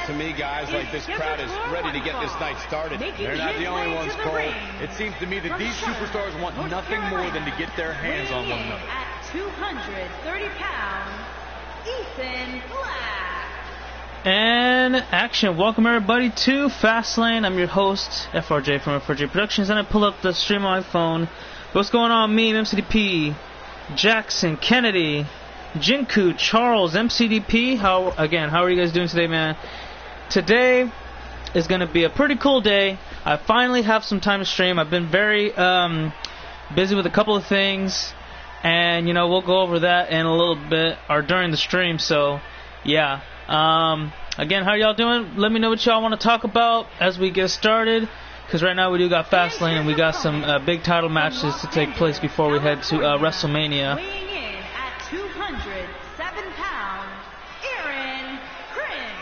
to me, guys, like this crowd is ready to get this night started. They're not the only ones, Cole. It seems to me that these superstars want nothing more than to get their hands on one another. At 230 pounds, Ethan Black. And action. Welcome everybody to Fastlane. I'm your host, FRJ from FRJ Productions, and I pull up the stream on my phone. What's going on? Me, MCDP, Jackson, Kennedy, Jinku, Charles, MCDP. How are you guys doing today, man? Today is going to be a pretty cool day. I finally have some time to stream. I've been very busy with a couple of things, and we'll go over that in a little bit or during the stream. So yeah. Again, how y'all doing? Let me know what y'all want to talk about as we get started, because right now we do got Fastlane and we got some big title matches to take place before we head to WrestleMania. Weighing in at 207 pounds, Aaron Prince.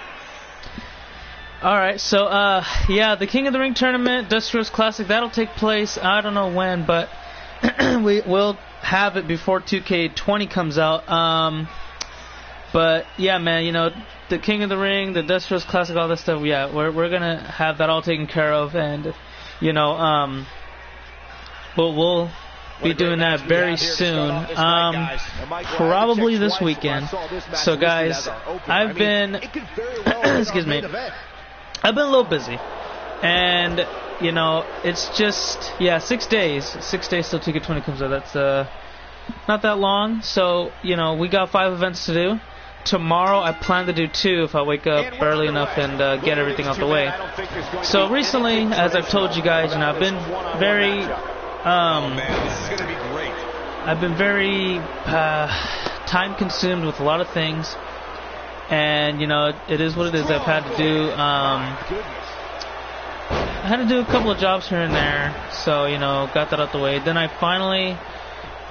Alright, so yeah, the King of the Ring tournament, Dusty Rhodes Classic, that'll take place, I don't know when, but we will have it before 2K20 comes out. But yeah, man, the King of the Ring, the Dusty Rhodes Classic, all that stuff. Yeah, we're gonna have that all taken care of, and we'll be doing that very soon. Probably this weekend. So guys, I've been excuse me, I've been a little busy, and it's just 6 days. 6 days till 2K20 comes out. That's not that long. So we got 5 events to do. Tomorrow I plan to do 2 if I wake up early enough and get everything out the way. So recently, as I've told you guys, I've been very time consumed with a lot of things, and it is what it is. I've had to do a couple of jobs here and there, so got that out the way. Then I finally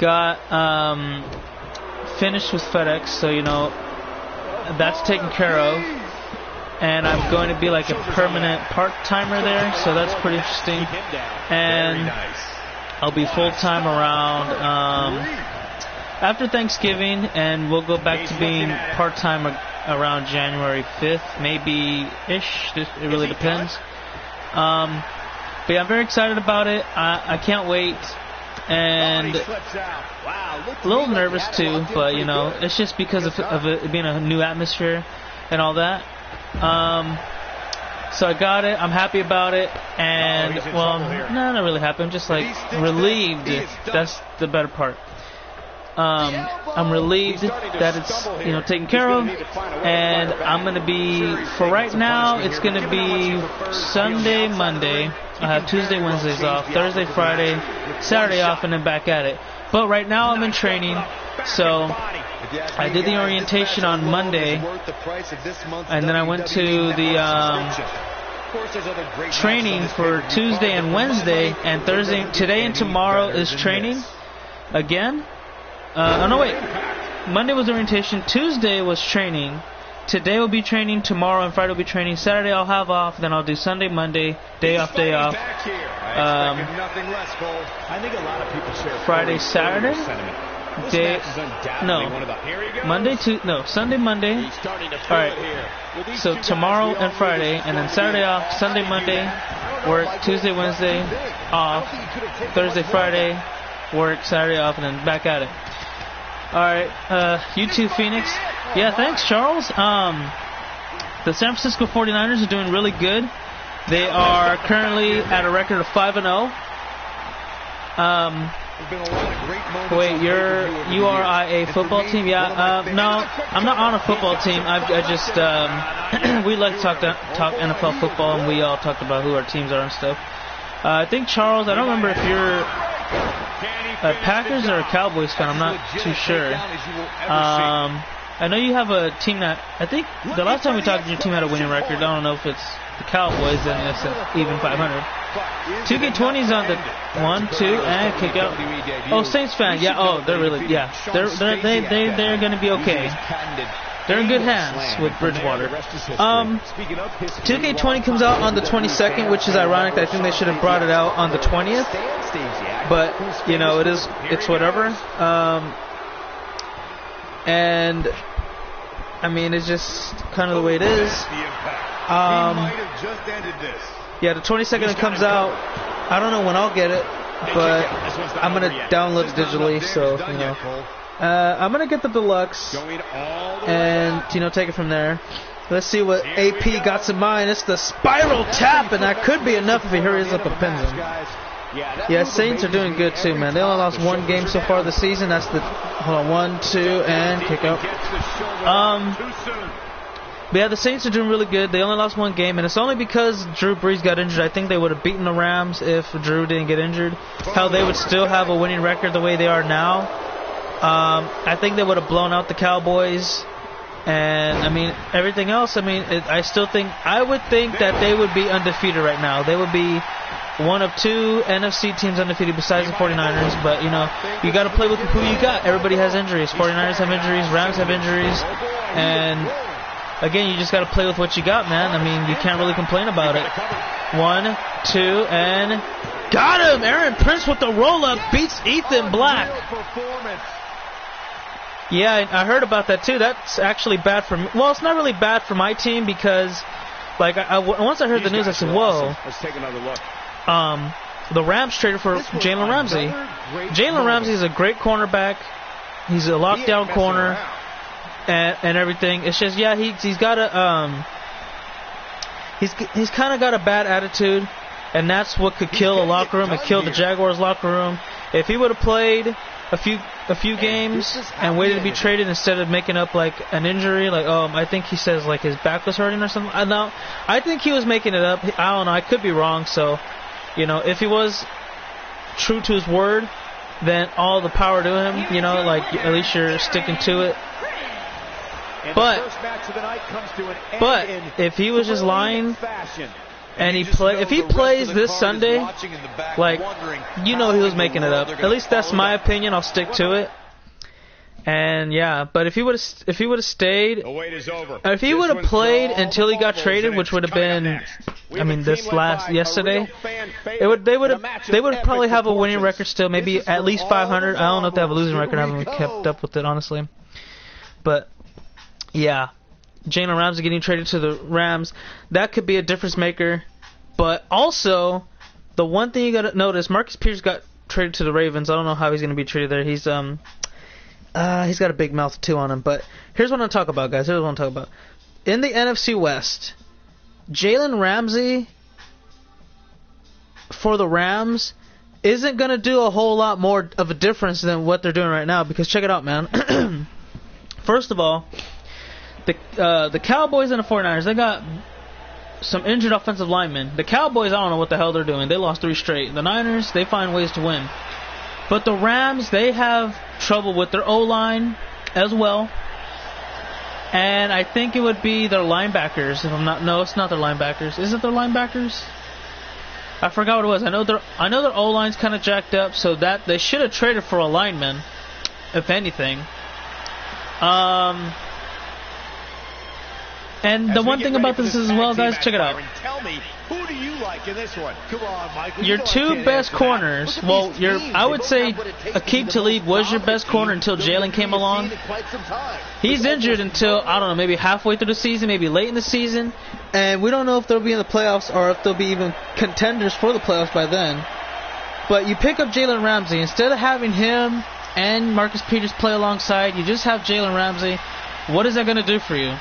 got finished with FedEx, so that's taken care of, and I'm going to be like a permanent part-timer there, so that's pretty interesting. And I'll be full-time around after Thanksgiving, and we'll go back to being part-time around January 5th, maybe-ish. It really depends. But yeah, I'm very excited about it. I can't wait. And a little nervous too, but it's just because of it being a new atmosphere and all that. So I got it. I'm happy about it, and well, no, not really happy. I'm just like relieved. That's the better part. I'm relieved that it's taken care of, and I'm gonna be, for right now, it's gonna be Sunday, Monday. I have Tuesday, Wednesdays off, Thursday, Friday, Saturday off, and then back at it. But right now I'm in training, so I did the orientation on Monday, and then I went to the training for Tuesday and Wednesday, and Thursday. Today and tomorrow is training again. Oh no, wait. Monday was orientation. Tuesday was training. Today will be training. Tomorrow and Friday will be training. Saturday I'll have off. Then I'll do Sunday, Monday, day off. Friday, Saturday. Sunday, Monday. All right. So tomorrow and Friday, and then Saturday off. Sunday, Monday, work. Tuesday, Wednesday, off. Thursday, Friday, work. Saturday off, and then back at it. Alright, U2 Phoenix. Yeah, thanks, Charles. The San Francisco 49ers are doing really good. They are currently at a record of 5-0. Wait, you are a football team? Yeah, no, I'm not on a football team. I just, we like to talk NFL football, and we all talked about who our teams are and stuff. I think, Charles, I don't remember if you're a Packers or a Cowboys fan. I'm not too sure. I know you have a team that, I think the last time we talked, your team had a winning record. I don't know if it's the Cowboys, then it's even 500. 2K20's on the 1, 2, and kick out. Oh, Saints fan. Yeah. Oh, they're really. Yeah. They're going to be okay. They're in good hands with Bridgewater. 2K20 comes out on the 22nd, which is ironic. I think they should have brought it out on the 20th. But it's whatever. And I mean, it's just kind of the way it is. might have just ended this. Yeah, the 22nd it comes out. I don't know when I'll get it, but I'm going to download it digitally, so, you know. I'm going to get the deluxe and, you know, take it from there. Let's see what AP got in mind. It's the spiral tap, and that could be enough if he hurries up and pins him. Yeah, Saints are doing good too, man. They only lost one game so far this season. That's the 1, 2, and kick out. But yeah, the Saints are doing really good. They only lost one game, and it's only because Drew Brees got injured. I think they would have beaten the Rams if Drew didn't get injured. How they would still have a winning record the way they are now. I think they would have blown out the Cowboys. And, I mean, everything else, I mean, I would think that they would be undefeated right now. They would be one of 2 NFC teams undefeated besides the 49ers. But, you know, you got to play with who you got. Everybody has injuries. 49ers have injuries. Rams have injuries. And, again, you just got to play with what you got, man. I mean, you can't really complain about it. 1, 2, and got him! Aaron Prince with the roll-up beats Ethan Black. Yeah, I heard about that too. That's actually bad for me. Well, it's not really bad for my team because, like, once I heard the news, I said, "Whoa!" Let's take another look. The Rams traded for Jalen Ramsey. Jalen Ramsey is a great cornerback. He's a lockdown corner and everything. It's just, yeah, he's got a he's kind of got a bad attitude, and that's what could kill a locker room. It killed the Jaguars locker room. If he would have played a few games and waited to be traded instead of making up like an injury, like I think he says like his back was hurting or something. I think he was making it up. I don't know. I could be wrong. So, you know, if he was true to his word, then all the power to him. You know, like at least you're sticking to it. But if he was just lying. And if he plays this Sunday, like, you know, he was making it up. At least that's my opinion. I'll stick to it. And yeah, but if he would have stayed, if he would have played until he got traded, which would have been, I mean, yesterday, they would probably have a winning record still, maybe at least 500. I don't know if they have a losing record. I haven't kept up with it honestly. But yeah. Jalen Ramsey getting traded to the Rams, that could be a difference maker. But also, the one thing you got to notice, Marcus Peters got traded to the Ravens. I don't know how he's going to be treated there. He's got a big mouth too on him. But here's what I'm going to talk about, guys. Here's what I'm talking about. In the NFC West, Jalen Ramsey for the Rams isn't going to do a whole lot more of a difference than what they're doing right now. Because check it out, man. First of all, the Cowboys and the 49ers, they got some injured offensive linemen. The Cowboys, I don't know what the hell they're doing. They lost 3 straight. The Niners, they find ways to win. But the Rams, they have trouble with their O-line as well. And I think it would be their linebackers. No, it's not their linebackers. Is it their linebackers? I forgot what it was. I know their O-line's kind of jacked up, so that they should have traded for a lineman, if anything. And the one thing about this as well, guys, check it out. Tell me, who do you like in this one? Come on, Michael. Your 2 best corners, well, I would say Aqib Talib was your best corner until Jalen came along. He's injured until, I don't know, maybe halfway through the season, maybe late in the season. And we don't know if they'll be in the playoffs or if they'll be even contenders for the playoffs by then. But you pick up Jalen Ramsey. Instead of having him and Marcus Peters play alongside, you just have Jalen Ramsey. What is that going to do for you?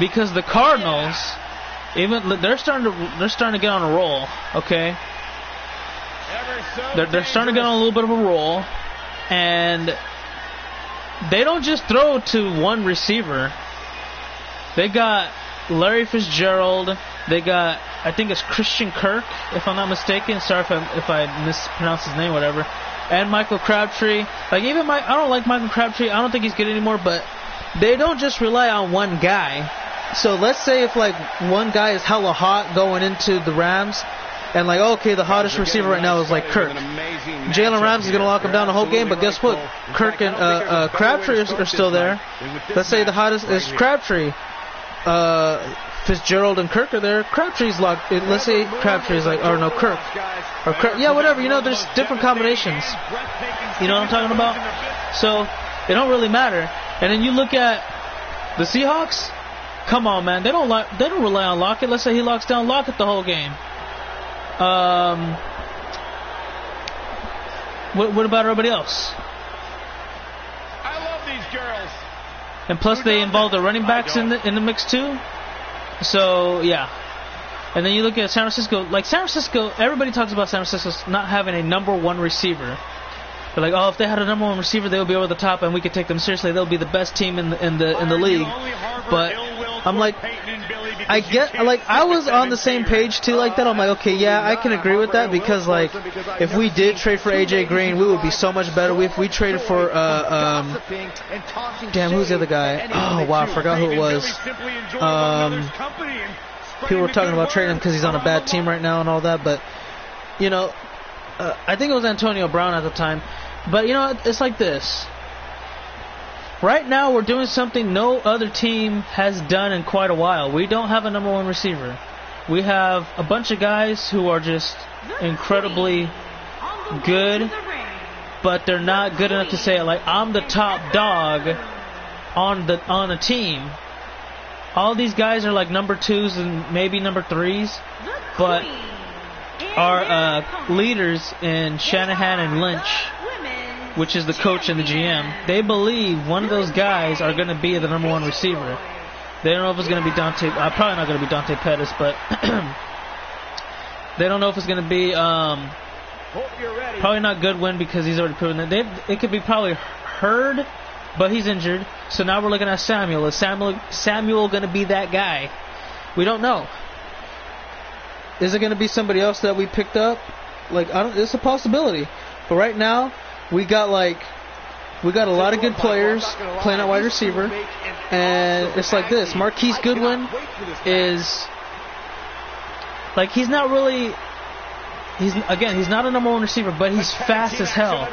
Because the Cardinals, they're starting to get on a roll, okay? They're starting to get on a little bit of a roll, and they don't just throw to one receiver. They got Larry Fitzgerald. They got, I think it's Christian Kirk, if I'm not mistaken. Sorry if I mispronounce his name, whatever. And Michael Crabtree. Like I don't like Michael Crabtree. I don't think he's good anymore, but they don't just rely on one guy. So let's say if like one guy is hella hot going into the Rams, and like, okay, the hottest receiver right now is like Kirk. Jalen Ramsey is going to lock him down the whole game, but guess what? Kirk and Crabtree are still there. Let's say the hottest is Crabtree. Fitzgerald and Kirk are there. Crabtree's locked. Let's say Crabtree is like, or no, Kirk. Or yeah, whatever. You know, there's different combinations. You know what I'm talking about? So it don't really matter. And then you look at the Seahawks. Come on, man. They don't rely on Lockett. Let's say he locks down Lockett the whole game. What about everybody else? I love these girls. And plus, they involve the running backs in the mix too. So yeah. And then you look at San Francisco. Like San Francisco, everybody talks about San Francisco not having a number one receiver. They're like, oh, if they had a number one receiver, they would be over the top, and we could take them seriously. They'll be the best team in the league. But I'm like, I was on the same page too, like that. I'm like, okay, yeah, I can agree with that because like, if we did trade for AJ Green, we would be so much better. If we traded for damn, who's the other guy? Oh wow, I forgot who it was. People were talking about trading him because he's on a bad team right now and all that, but you know, I think it was Antonio Brown at the time. But you know, it's like this. Right now, we're doing something no other team has done in quite a while. We don't have a number one receiver. We have a bunch of guys who are just incredibly good, but they're not good enough to say, like, I'm the top dog on a team. All these guys are like number 2s and maybe number 3s, but our leaders in Shanahan and Lynch, which is the coach and the GM, they believe one of those guys are going to be the number one receiver. They don't know if it's going to be Dante. Probably not going to be Dante Pettis, but they don't know if it's going to be probably not Goodwin because he's already proven that. It could be probably Hurd, but he's injured. So now we're looking at Samuel. Is Samuel going to be that guy? We don't know. Is it going to be somebody else that we picked up? Like, it's a possibility. But right now, we got a lot of good players playing at wide receiver, and it's like this. Marquise Goodwin is like, he's not really. He's not a number one receiver, but he's fast as hell.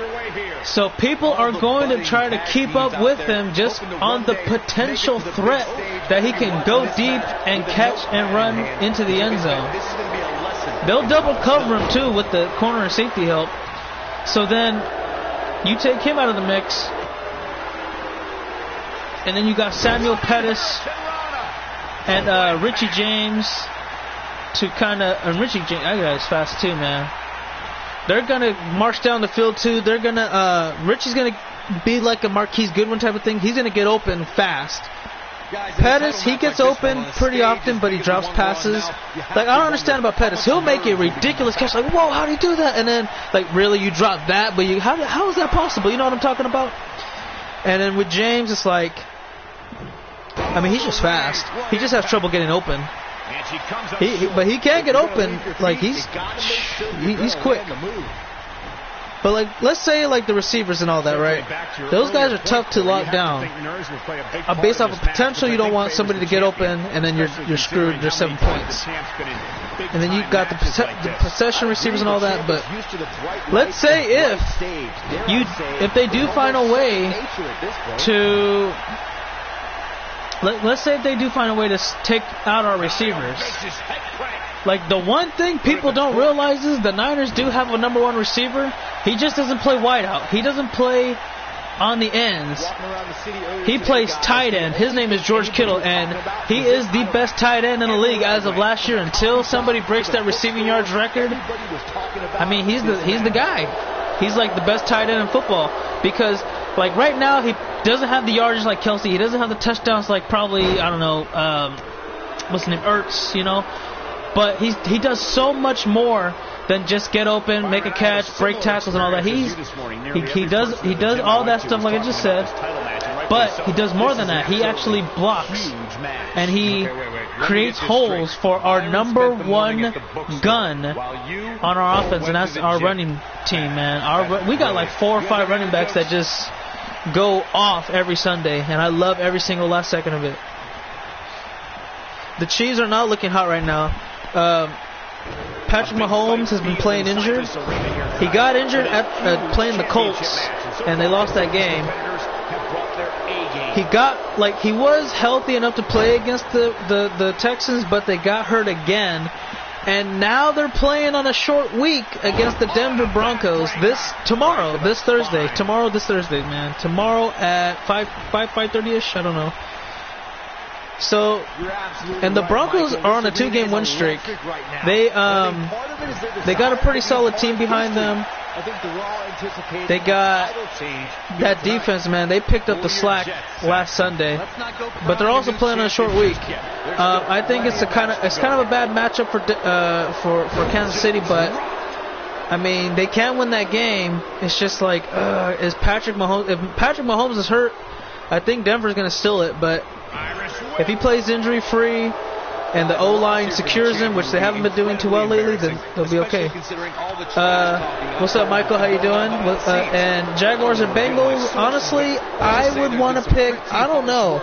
So people are going to try to keep up with him just on the potential threat that he can go deep and catch and run into the end zone. They'll double cover him too with the corner and safety help. So then you take him out of the mix, and then you got Samuel Pettis and Richie James. And Richie James, that guy's fast too, man. They're gonna march down the field too. They're gonna Richie's gonna be like a Marquise Goodwin type of thing. He's gonna get open fast. Pettis, he gets open pretty often, but he drops passes. Like, I don't understand about Pettis. He'll make a ridiculous catch, like, whoa, how do you do that? And then, like, really, you drop that, but how is that possible? You know what I'm talking about? And then with James, it's like, I mean, he's just fast. He just has trouble getting open. But he can get open. Like, he's quick. But, like, let's say, like, the receivers and all that, right? Those guys are tough to lock down. Based off of potential, you don't want somebody to get open, and then you're screwed. There's 7 points. And then you've got the possession receivers and all that. But let's say if they do find a way to... Let's say if they do find a way to take out our receivers. Like, the one thing people don't realize is the Niners do have a number one receiver. He just doesn't play wideout. He doesn't play on the ends. He plays tight end. His name is George Kittle, and he is the best tight end in the league as of last year. Until somebody breaks that receiving yards record, I mean, he's the guy. He's like the best tight end in football because, like, right now he doesn't have the yardage like Kelsey. He doesn't have the touchdowns like probably, I don't know, what's his name, Ertz, you know. But he does so much more than just get open, make a catch, break tackles, and all that. He does all that stuff like I just said. But he does more than that. He actually blocks, and he creates holes for our number one gun on our offense, and that's our running team, man. We got like 4 or 5 running backs that just go off every Sunday, and I love every single last second of it. The Chiefs are not looking hot right now. Patrick Mahomes has been playing injured. He got injured at playing the Colts, and they lost that game. He was healthy enough to play against the Texans, but they got hurt again. And now they're playing on a short week against the Denver Broncos this Thursday, man. Tomorrow at 5:30ish, I don't know. So, and the Broncos are on a 2-game win streak. They got a pretty solid team behind them. They got that defense, man. They picked up the slack last Sunday, but they're also playing on a short week. I think it's kind of a bad matchup for Kansas City, but I mean they can win that game. It's just like is Patrick Mahomes? If Patrick Mahomes is hurt, I think Denver's going to steal it. But if he plays injury free and the O-line secures him, which they haven't been doing too well lately, then they'll be okay. What's up, Michael? How you doing? And Jaguars and Bengals, honestly, I would want to pick, I don't know.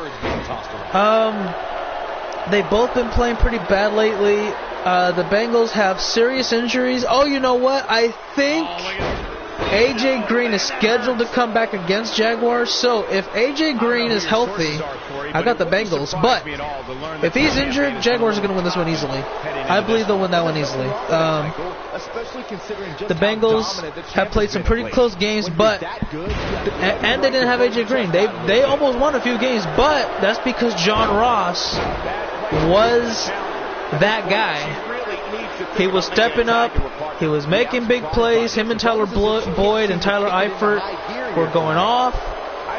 They've both been playing pretty bad lately. The Bengals have serious injuries. Oh, you know what? I think AJ Green is scheduled to come back against Jaguars. So if AJ Green is healthy, I got the Bengals. But if he's injured, Jaguars are going to win this one easily. I believe they'll win that one easily. The Bengals have played some pretty close games, but and they didn't have AJ Green. They almost won a few games, but that's because John Ross was that guy. He was stepping up. He was making big plays. Him and Tyler Boyd and Tyler Eifert were going off.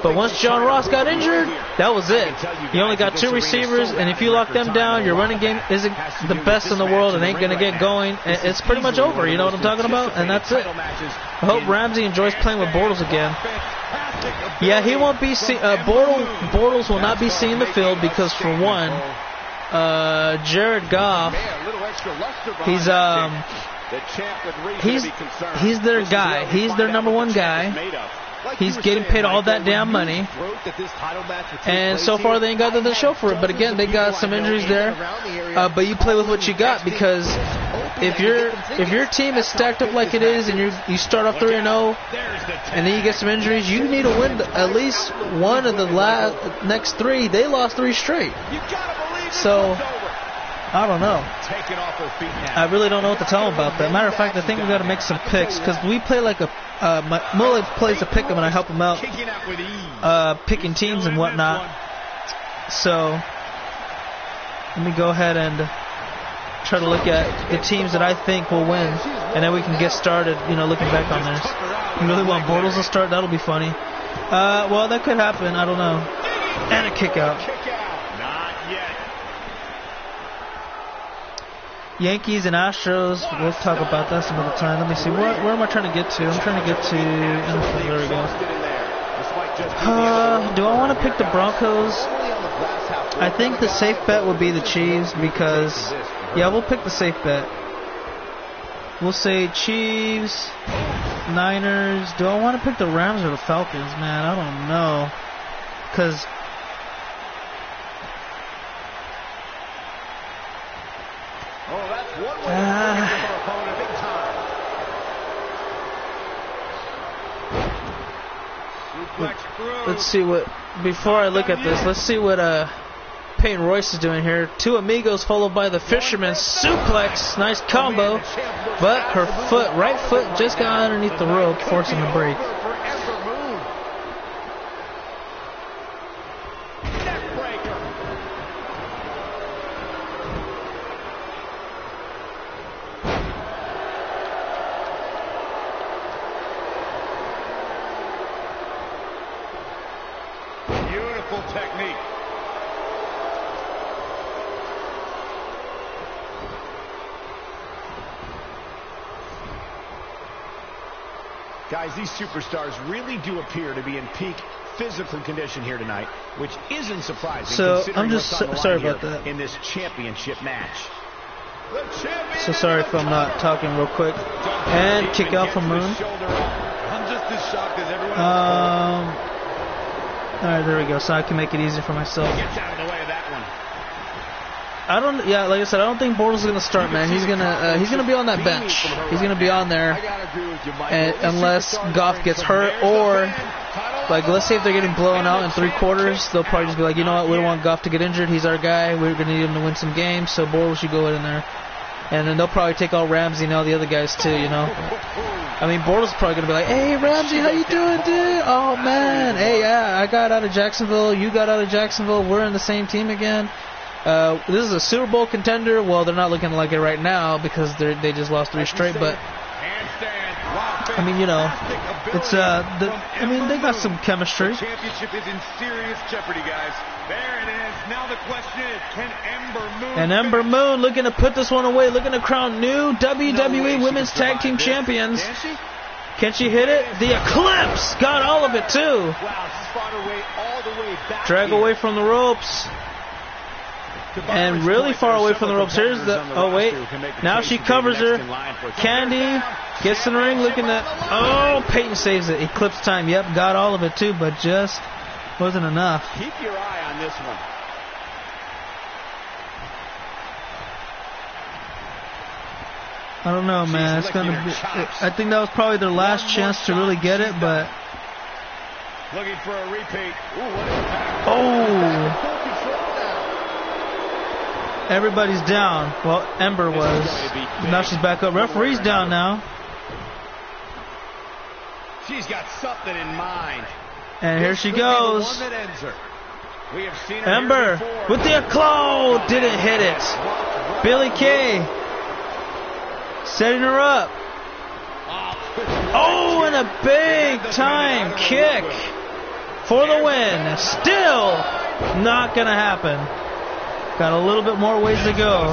But once John Ross got injured, that was it. You only got 2 receivers, and if you lock them down, your running game isn't the best in the world and ain't going to get going. It's pretty much over. You know what I'm talking about? And that's it. I hope Ramsey enjoys playing with Bortles again. Yeah, he won't be Bortles will not be seeing the field because, for one, Jared Goff, he's their guy. He's their number 1 guy. He's getting paid all that damn money, and so far they ain't got the show for it. But again, they got some injuries there. But you play with what you got, because if your team is stacked up like it is, and you start off 3-0, and then you get some injuries, you need to win at least one of the next 3. They lost 3 straight. So I don't know. I really don't know what to tell them about that. Matter of fact, I think we got to make some picks, because we play like a Mully plays a pick 'em and I help him out picking teams and whatnot. So let me go ahead and try to look at the teams that I think will win, and then we can get started, looking back on this. You really want Bortles to start? That'll be funny. Well, that could happen. I don't know. And a kick out. Yankees and Astros, we'll talk about that some other time. Let me see, where am I trying to get to? I'm trying to get to, there we go. Do I want to pick the Broncos? I think the safe bet would be the Chiefs, because, yeah, we'll pick the safe bet. We'll say Chiefs, Niners. Do I want to pick the Rams or the Falcons? Man, I don't know. Because let's see what, before I look at this, let's see what Peyton Royce is doing here. 2 amigos followed by the fisherman suplex. Nice combo, but her right foot just got underneath the rope, forcing the break. Guys, these superstars really do appear to be in peak physical condition here tonight, which isn't surprising. So I'm just sorry about that. In this championship match. So sorry if I'm not talking real quick. And kick out from Moon. I'm just as shocked as everyone else. Alright, there we go. So I can make it easier for myself. Gets out of the way of that one. Like I said, I don't think Bortles is gonna start, man. He's gonna be on that bench. He's gonna be on there, and unless Goff gets hurt, or like, let's say if they're getting blown out in 3 quarters, they'll probably just be like, you know what, we don't want Goff to get injured. He's our guy. We're gonna need him to win some games, so Bortles should go in there. And then they'll probably take all Ramsey and all the other guys too, you know. I mean, Bortles probably going to be like, hey, Ramsey, how you doing, dude? Oh, man. Hey, yeah, I got out of Jacksonville. You got out of Jacksonville. We're in the same team again. This is a Super Bowl contender. Well, they're not looking like it right now because they just lost 3 straight. But, I mean, you know, it's I mean, they got some chemistry. The championship is in serious jeopardy, guys. There it is. Now the question is, can Ember Moon... And Ember Moon looking to put this one away, looking to crown new WWE Women's Tag Team Champions. Can she hit it? The Eclipse got all of it, too. Wow, spot away all the way back. Drag away from the ropes. And really far away from the ropes. Here's the... Oh, wait. Now she covers her. Candy gets in the ring, looking at... Oh, Peyton saves it. Eclipse time. Yep, got all of it, too, but just wasn't enough. Keep your eye on this one. I don't know, man. It's gonna be. I think that was probably their last chance to really get it, but. Looking for a repeat. Oh! Everybody's down. Well, Ember was. Now she's back up. Referee's down now. She's got something in mind. And here she goes. We have seen her Ember with the claw. Didn't hit it. Billy Kay. Setting her up. Oh, and a big time kick for the win. Still not going to happen. Got a little bit more ways to go.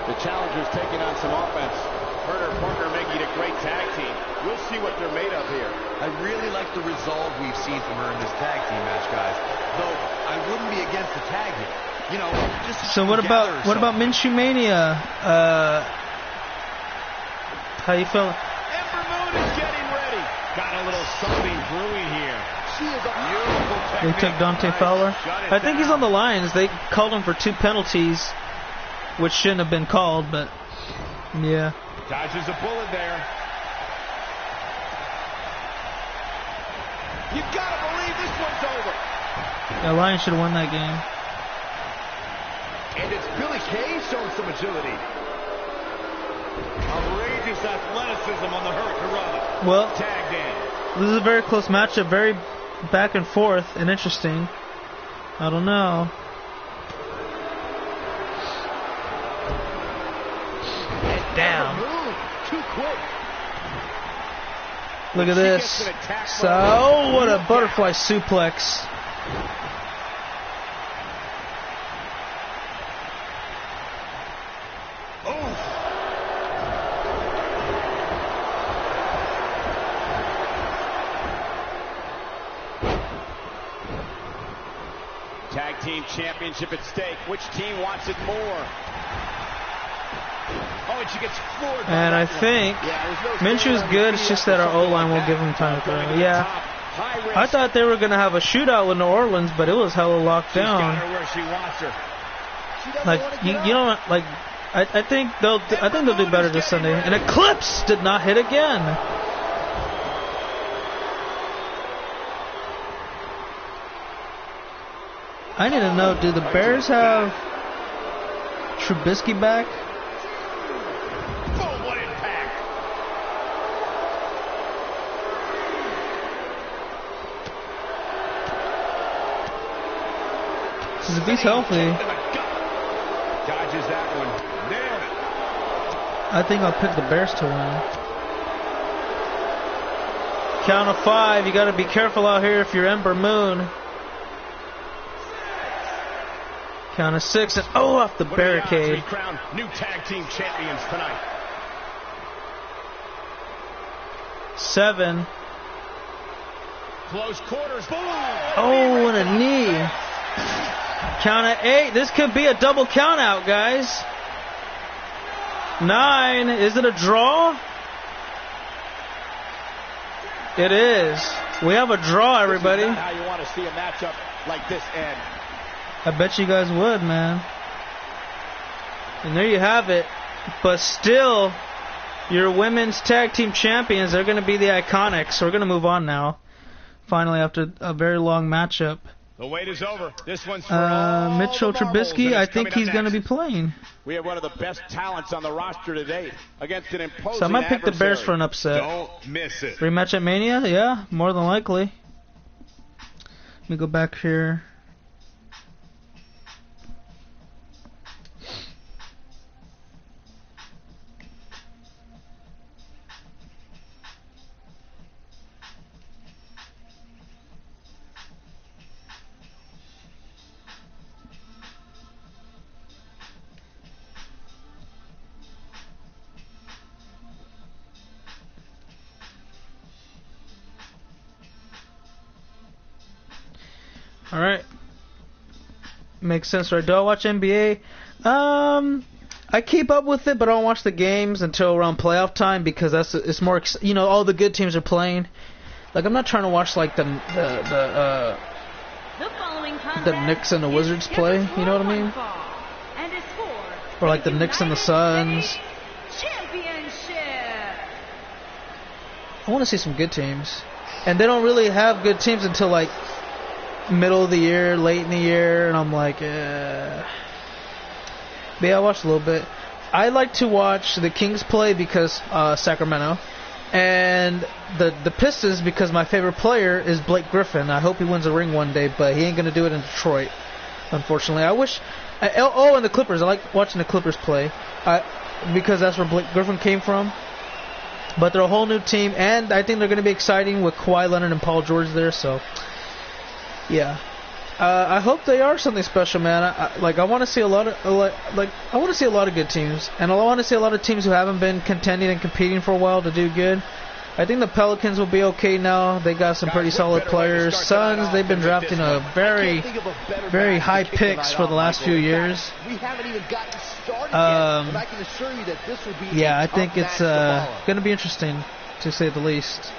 The challenger's taking on some offense. Her and her partner making a great tag team. We'll see what they're made of here. I really like the resolve we've seen from her in this tag team match, guys. Though I wouldn't be against the tag here. You know, just so what about Minshew Mania? How you feeling? Ember Moon is getting ready. Got a little something brewing here. She is a beautiful technique. They took Dante Fowler. I think he's on the lines. They called him for 2 penalties, which shouldn't have been called, but yeah. Dodges a bullet there. You gotta believe this one's over. Yeah, Lions should have won that game. And it's Billy Kay showing some agility. Outrageous athleticism on the Hurricanrana. Well, tagged in. This is a very close matchup, very back and forth and interesting. I don't know. Get down. Too quick. Look at this. So, what a butterfly suplex. Tag team championship at stake. Which team wants it more? Oh, and she gets floored. And I think Minshew's good. It's just that our O-line won't give him time to throw. Yeah. I thought they were going to have a shootout with New Orleans, but it was hella locked down. Like you know, like I think they'll do better this Sunday. And Eclipse did not hit again. I need to know, do the Bears have Trubisky back? Oh, what impact! Because if he's healthy, dodges that one. Nailed it. I think I'll pick the Bears to win. Count of 5. You got to be careful out here if you're Ember Moon. Count of 6 and off the barricade. Crown new tag team champions tonight. 7. Close quarters. Boom. Oh, and a knee. Count of 8. This could be a double count out, guys. 9. Is it a draw? It is. We have a draw, everybody. This is not how you want to see a matchup like this end. I bet you guys would, man. And there you have it. But still, your women's tag team champions are going to be the Iconics. So we're going to move on now. Finally, after a very long matchup. The wait is over. This one's for all Mitchell the marbles, Trubisky, and I it's think coming he's up going to be next. playing. We have one of the best talents on the roster today against an imposing So I might pick the Bears for an upset. Don't miss it. Rematch at Mania? Yeah, more than likely. Let me go back here. Alright. Makes sense, right? Do I watch NBA? I keep up with it, but I don't watch the games until around playoff time because it's more, all the good teams are playing. Like, I'm not trying to watch, like, the Knicks and the Wizards play, you know what I mean? Or, like, the Knicks and the Suns. I want to see some good teams. And they don't really have good teams until, like, middle of the year, late in the year, and I'm like, But yeah, I watched a little bit. I like to watch the Kings play because Sacramento, and the Pistons because my favorite player is Blake Griffin. I hope he wins a ring one day, but he ain't gonna do it in Detroit, unfortunately. And the Clippers. I like watching the Clippers play, because that's where Blake Griffin came from. But they're a whole new team, and I think they're gonna be exciting with Kawhi Leonard and Paul George there. So. Yeah, I hope they are something special, man. I want to see a lot of good teams, and I want to see a lot of teams who haven't been contending and competing for a while to do good. I think the Pelicans will be okay now. They got some pretty solid players. Suns, they've been drafting a very, very high picks for the last few years. We haven't even gotten started yet, but I can assure you that this will be yeah, I think it's going to be interesting, to say the least.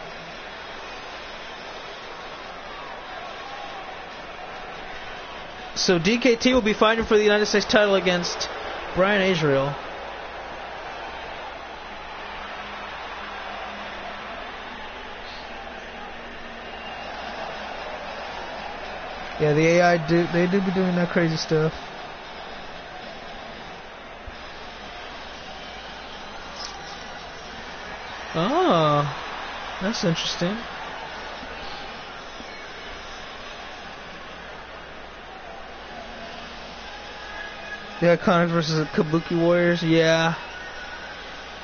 So DKT will be fighting for the United States title against Brian Israel. Yeah, the AI they do be doing that crazy stuff. Oh, that's interesting. The Iconics versus the Kabuki Warriors, yeah.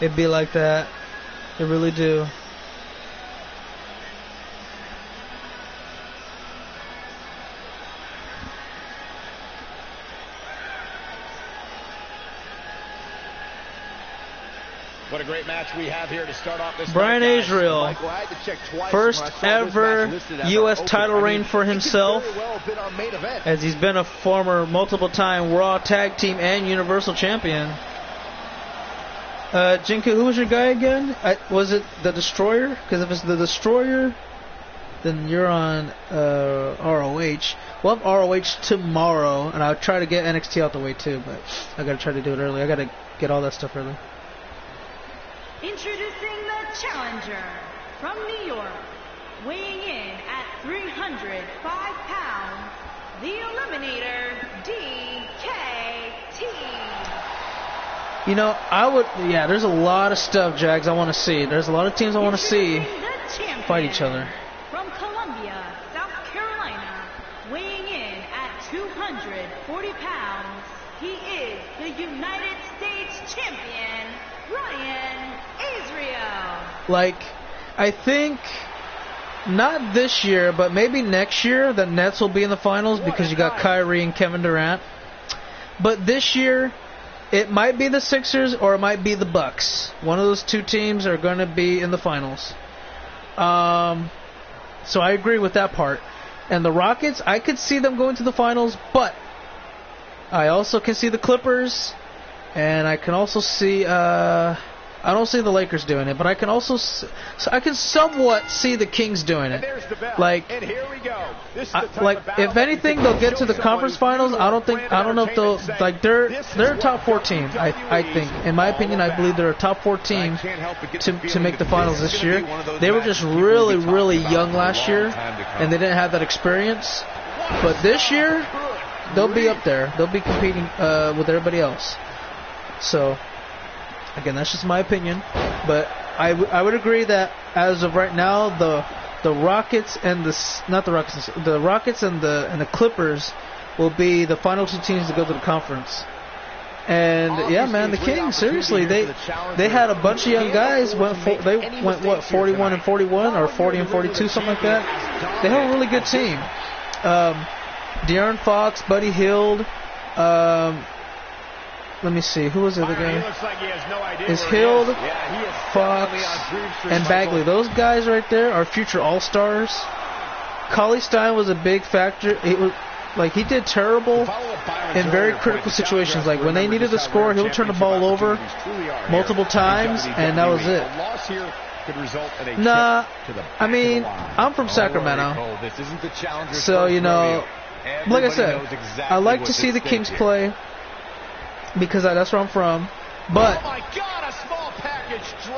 It'd be like that. They really do. What a great match we have here to start off this Brian night, Israel, Michael, I had to check twice first when I saw this ever match listed as U.S. our title opener. reign for it could himself, very well have been our main event. as he's been a former multiple-time Raw Tag Team and Universal Champion. Jinku, who was your guy again? Was it the Destroyer? Because if it's the Destroyer, then you're on ROH. We'll have ROH tomorrow, and I'll try to get NXT out the way too, but I gotta try to do it early. I gotta get all that stuff early. Introducing the challenger from New York, weighing in at 305 pounds, the Eliminator, DKT. There's a lot of stuff, Jags, I want to see. There's a lot of teams I want to see fight each other. From Columbia, South Carolina, weighing in at 240 pounds, he is the United States Champion, Brian Israel. I think not this year, but maybe next year the Nets will be in the finals because you got Kyrie and Kevin Durant. But this year, it might be the Sixers or it might be the Bucks. One of those two teams are going to be in the finals. So I agree with that part. And the Rockets, I could see them going to the finals, but I also can see the Clippers, and I can also see I don't see the Lakers doing it, but I can also I can somewhat see the Kings doing it. And here we go. This is the type of battle if anything, they'll get to the conference finals. I don't know if they'll they're a top 4 team. I think, in my opinion, I believe they're a top 4 team to make the finals this year. They were just really young last year, and they didn't have that experience. But this year, they'll be up there. They'll be competing with everybody else. So, again, that's just my opinion. But I would agree that as of right now, the Rockets and the Rockets and the Clippers will be the final two teams to go to the conference. And yeah, man, the Kings, seriously, they had a bunch of young guys. They went what, 41 and 41 or 40 and 42, something like that. They have a really good team. De'Aaron Fox, Buddy Hield. Let me see, who was the other guy? Is Hield, Fox, and Bagley. Those guys right there are future All-Stars. Cauley Stein was a big factor. He did terrible in very critical situations. Like when they needed to score, he'll turn the ball over multiple times, and that was it. Nah, I mean, I'm from Sacramento, so, you know, like I said, I like to see the Kings play because that's where I'm from, but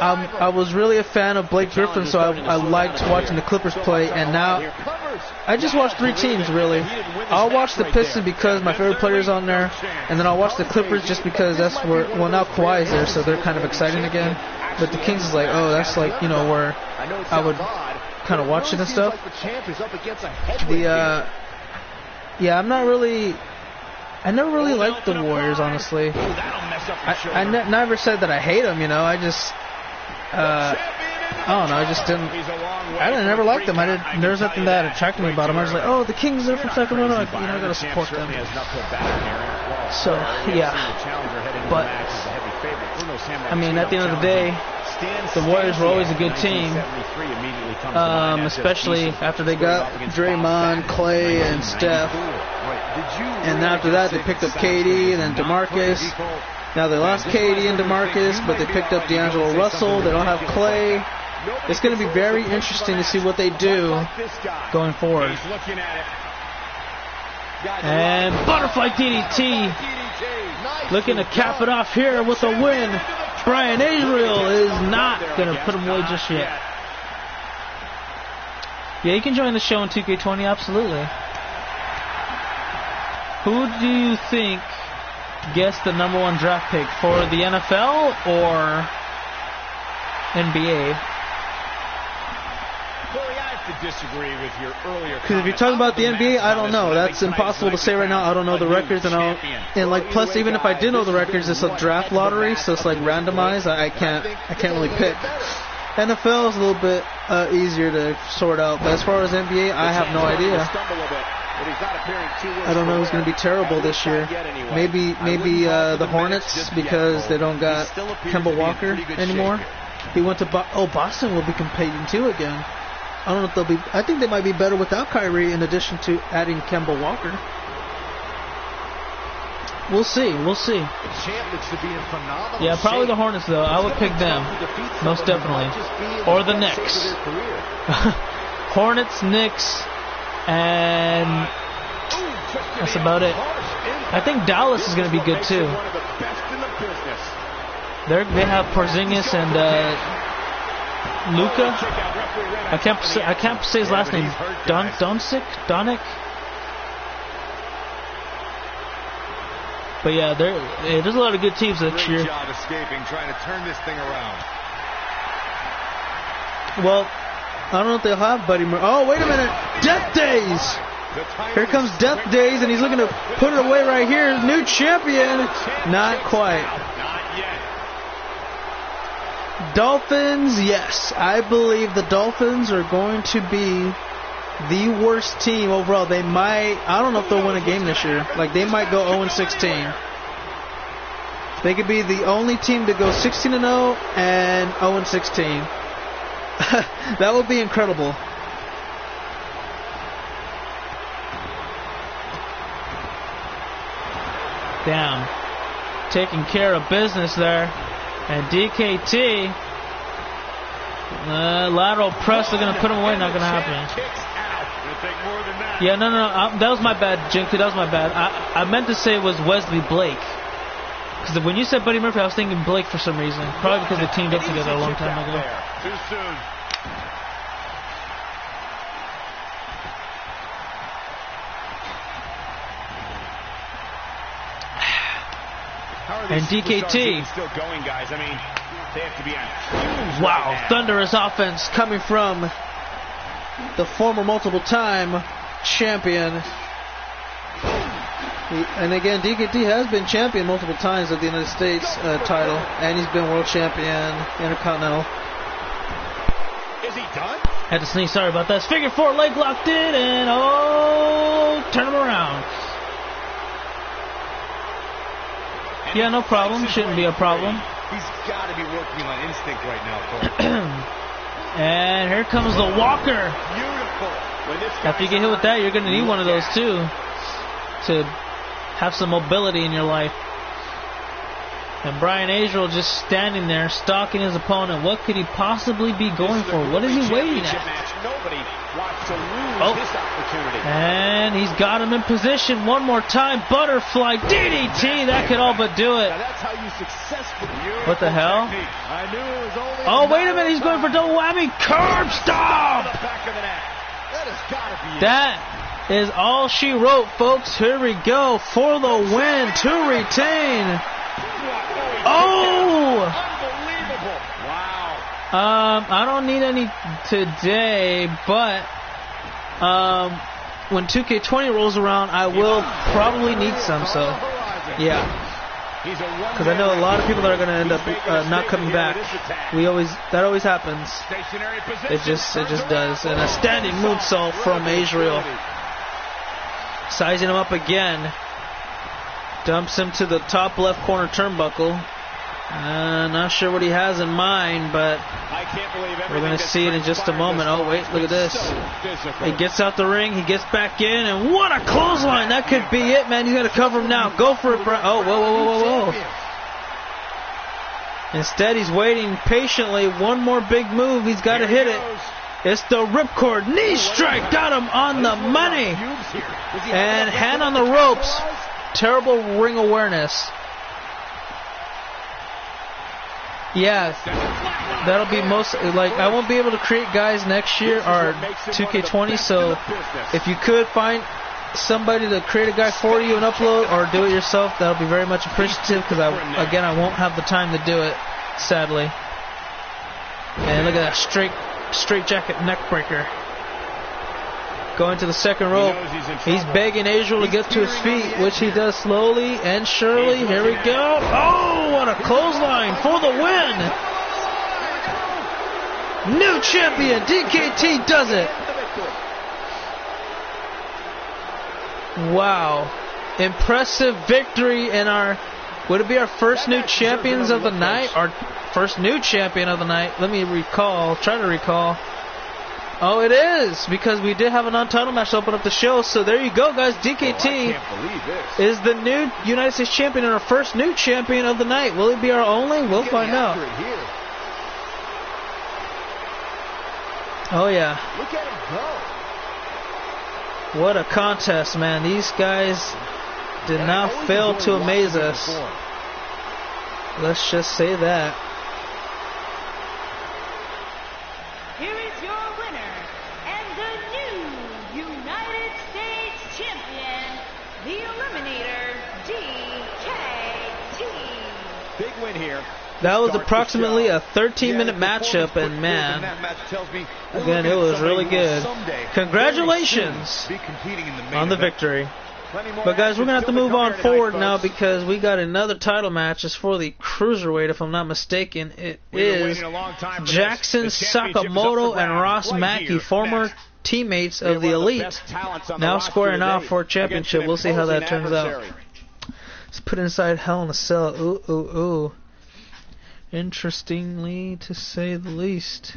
I was really a fan of Blake Griffin, so I liked watching the Clippers play, and now I just watched three teams, really. I'll watch the Pistons because my favorite player is on there, and then I'll watch the Clippers just because that's where, well, now Kawhi is there, so they're kind of exciting again. But the Kings is like, oh, that's like, you know, where I would kind of watch it and stuff. Yeah, I never really liked the Warriors, honestly. I never said that I hate them, you know. I just, I don't know. I just didn't. I never liked them. There was nothing that attracted me about them. I was like, oh, the Kings are from Sacramento. I gotta support them. So yeah, but I mean, at the end of the day, the Warriors were always a good team, especially after they got Draymond, Clay, and Steph. And after that, they picked up KD and then DeMarcus. Now they lost KD and DeMarcus, but they picked up D'Angelo Russell. They don't have Clay. It's going to be very interesting to see what they do going forward. And butterfly DDT, looking to cap it off here with a win. Brian Israel is not going to put him away just yet. Yeah, you can join the show in 2K20, absolutely. Who do you think gets the #1 draft pick for the NFL or NBA? Disagree with your earlier. Because if you're talking about the NBA, I don't know. That's impossible to say right now. I don't know the records, and like plus even if I did know the records, it's a draft lottery, so it's like randomized. I can't really pick. NFL is a little bit easier to sort out, but as far as NBA, I have no idea. I don't know who's going to be terrible this year. Maybe the Hornets because they don't got Kemba Walker anymore. He went to Boston will be competing too again. I don't know if they'll be. I think they might be better without Kyrie in addition to adding Kemba Walker. We'll see. Yeah, probably the Hornets though. I would pick them most definitely, or the Knicks. Hornets, Knicks, and that's about it. I think Dallas is going to be good too. They have Porzingis and Luka. I can't say his last name. Doncic. But yeah, there's a lot of good teams next year. Great job escaping, trying to turn this thing around. Well, I don't know if they'll have Buddy Murray. Oh, wait a minute. Death Days. Here comes Death Days, and he's looking to put it away right here. New champion. Not quite. Not yet. Dolphins, yes. I believe the Dolphins are going to be the worst team overall. They might, I don't know if they'll win a game this year. Like, they might go 0-16. They could be the only team to go 16-0 and 0-16. That would be incredible. Damn. Taking care of business there. And DKT, lateral press, they're going to put him away, not going to happen. Yeah, no, that was my bad, Jinky, that was my bad. I meant to say it was Wesley Blake. Because when you said Buddy Murphy, I was thinking Blake for some reason. Probably because they teamed up together a long time ago. Too soon. And DKT. Still going, guys. I mean, they have to be on huge Wow, right now. thunderous offense coming from the former multiple-time champion. And again, DKT has been champion multiple times of the United States title, and he's been world champion, Intercontinental. Is he done? Had to sneeze, sorry about that. Figure 4 leg locked in, and turn him around. Yeah, no problem. Shouldn't be a problem. He's got to be working on instinct right now, Cole. And here comes the Walker. Beautiful. After you get hit with that, you're going to need one of those too to have some mobility in your life. And Brian Azrael just standing there, stalking his opponent. What could he possibly be going for? What is he waiting at? Nobody wants to lose this opportunity. And he's got him in position one more time. Butterfly DDT. That could all but do it. Now that's how you successfully. What the hell? I knew it was only Oh, wait a minute. He's going for double whammy. Curb stomp. That has got to be it. That is all she wrote, folks. Here we go for the win to retain. Oh! Unbelievable. Wow. I don't need any today, but when 2K20 rolls around, I will probably need some. So, yeah, because I know a lot of people that are going to end up not coming back. That always happens. It just does. And a standing moonsault from Azrael, sizing him up again. Dumps him to the top left corner turnbuckle. Not sure what he has in mind, but we're going to see it in just a moment. Oh, wait, look at this. He gets out the ring, he gets back in, and what a clothesline. That could be it, man. You got to cover him now. Go for it, Brian. Oh, whoa. Instead, he's waiting patiently. One more big move. He's got to hit it. It's the ripcord. Knee strike. Got him on the money. And hand on the ropes. Terrible ring awareness. Yeah, that'll be most, like, I won't be able to create guys next year, or 2K20, so if you could find somebody to create a guy for you and upload, or do it yourself, that'll be very much appreciative, because I won't have the time to do it, sadly. And look at that straight jacket neck breaker. Going to the second rope. He's begging Azrael to get to his feet, which he does slowly and surely. Here we go. Oh, what a clothesline for the win. New champion, DKT does it. Wow. Impressive victory in our, would it be our first new champions of the night? Our first new champion of the night. Let me try to recall. Oh, it is, because we did have an untitled match to open up the show. So there you go, guys. DKT is the new United States champion and our first new champion of the night. Will it be our only? We'll find out. Oh, yeah. Look at him go. What a contest, man. These guys did not fail to amaze us. Let's just say that. Here is your winner and the new United States champion, the Eliminator, DKT. Big win here. That was approximately a 13-minute matchup, and man, again, it was really good. Congratulations on the victory. But guys, we're going to have to move on forward now, because we got another title match. It's for the Cruiserweight, if I'm not mistaken. It is Jackson Sakamoto and Ross Mackey, former teammates of the Elite, now squaring off for a championship. We'll see how that turns out. Let's put inside Hell in a Cell. Ooh. Interestingly, to say the least.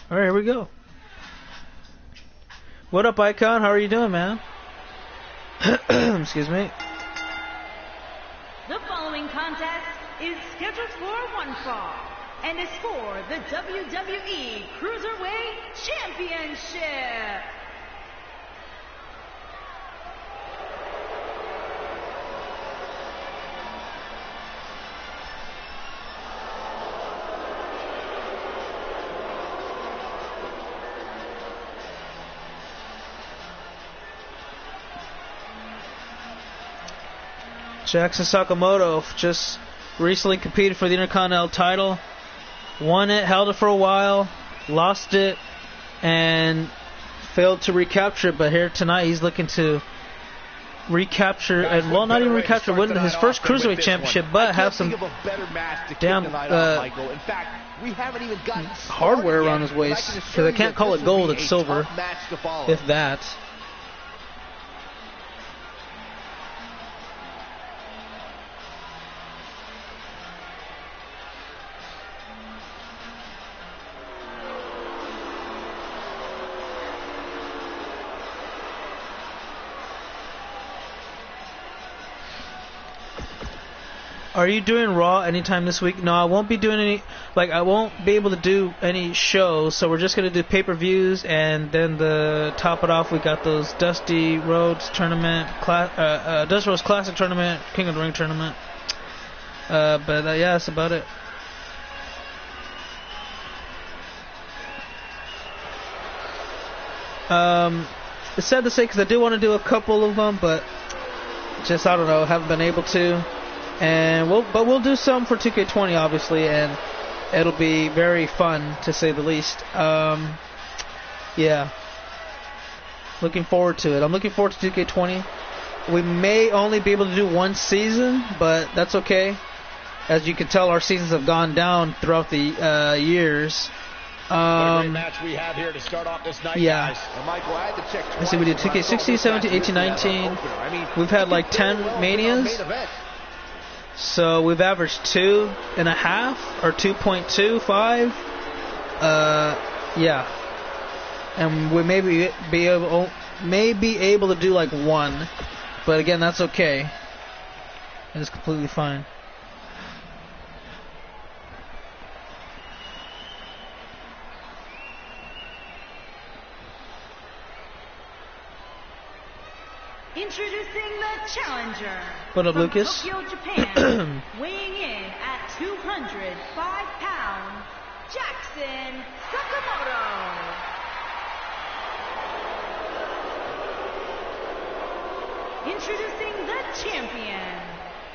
Alright, here we go. What up, Icon? How are you doing, man? Excuse me. The following contest is scheduled for one fall and is for the WWE Cruiserweight Championship. Jackson Sakamoto just recently competed for the Intercontinental title, won it, held it for a while, lost it, and failed to recapture it. But here tonight, he's looking to recapture, and well, not even recapture, win his first Cruiserweight Championship, but have some damn hardware around his waist, because I can't call it gold, it's silver, if that. Are you doing Raw anytime this week? No, I won't be doing any. I won't be able to do any shows. So we're just gonna do pay-per-views, and then to top it off, we got those Dusty Rhodes tournament, Dusty Rhodes Classic tournament, King of the Ring tournament. Yeah, that's about it. It's sad to say because I do want to do a couple of them, but just I don't know, haven't been able to. And we'll do some for 2K20 obviously, and it'll be very fun to say the least. Yeah, looking forward to it. I'm looking forward to 2K20. We may only be able to do one season, but that's okay. As you can tell, our seasons have gone down throughout the years. What a great match we have here to start off this night, yeah. guys. And Michael, I had to check I see we did 2K 16, 17, 18, 19. We've had like 10 Manias. So we've averaged 2.5 or 2.25. Yeah. And we may be able to do like one. But again, that's okay. It is completely fine. Introducing the challenger. What up, from Lucas? Tokyo, Japan, weighing in at 205 pounds, Jackson Sakamoto. Introducing the champion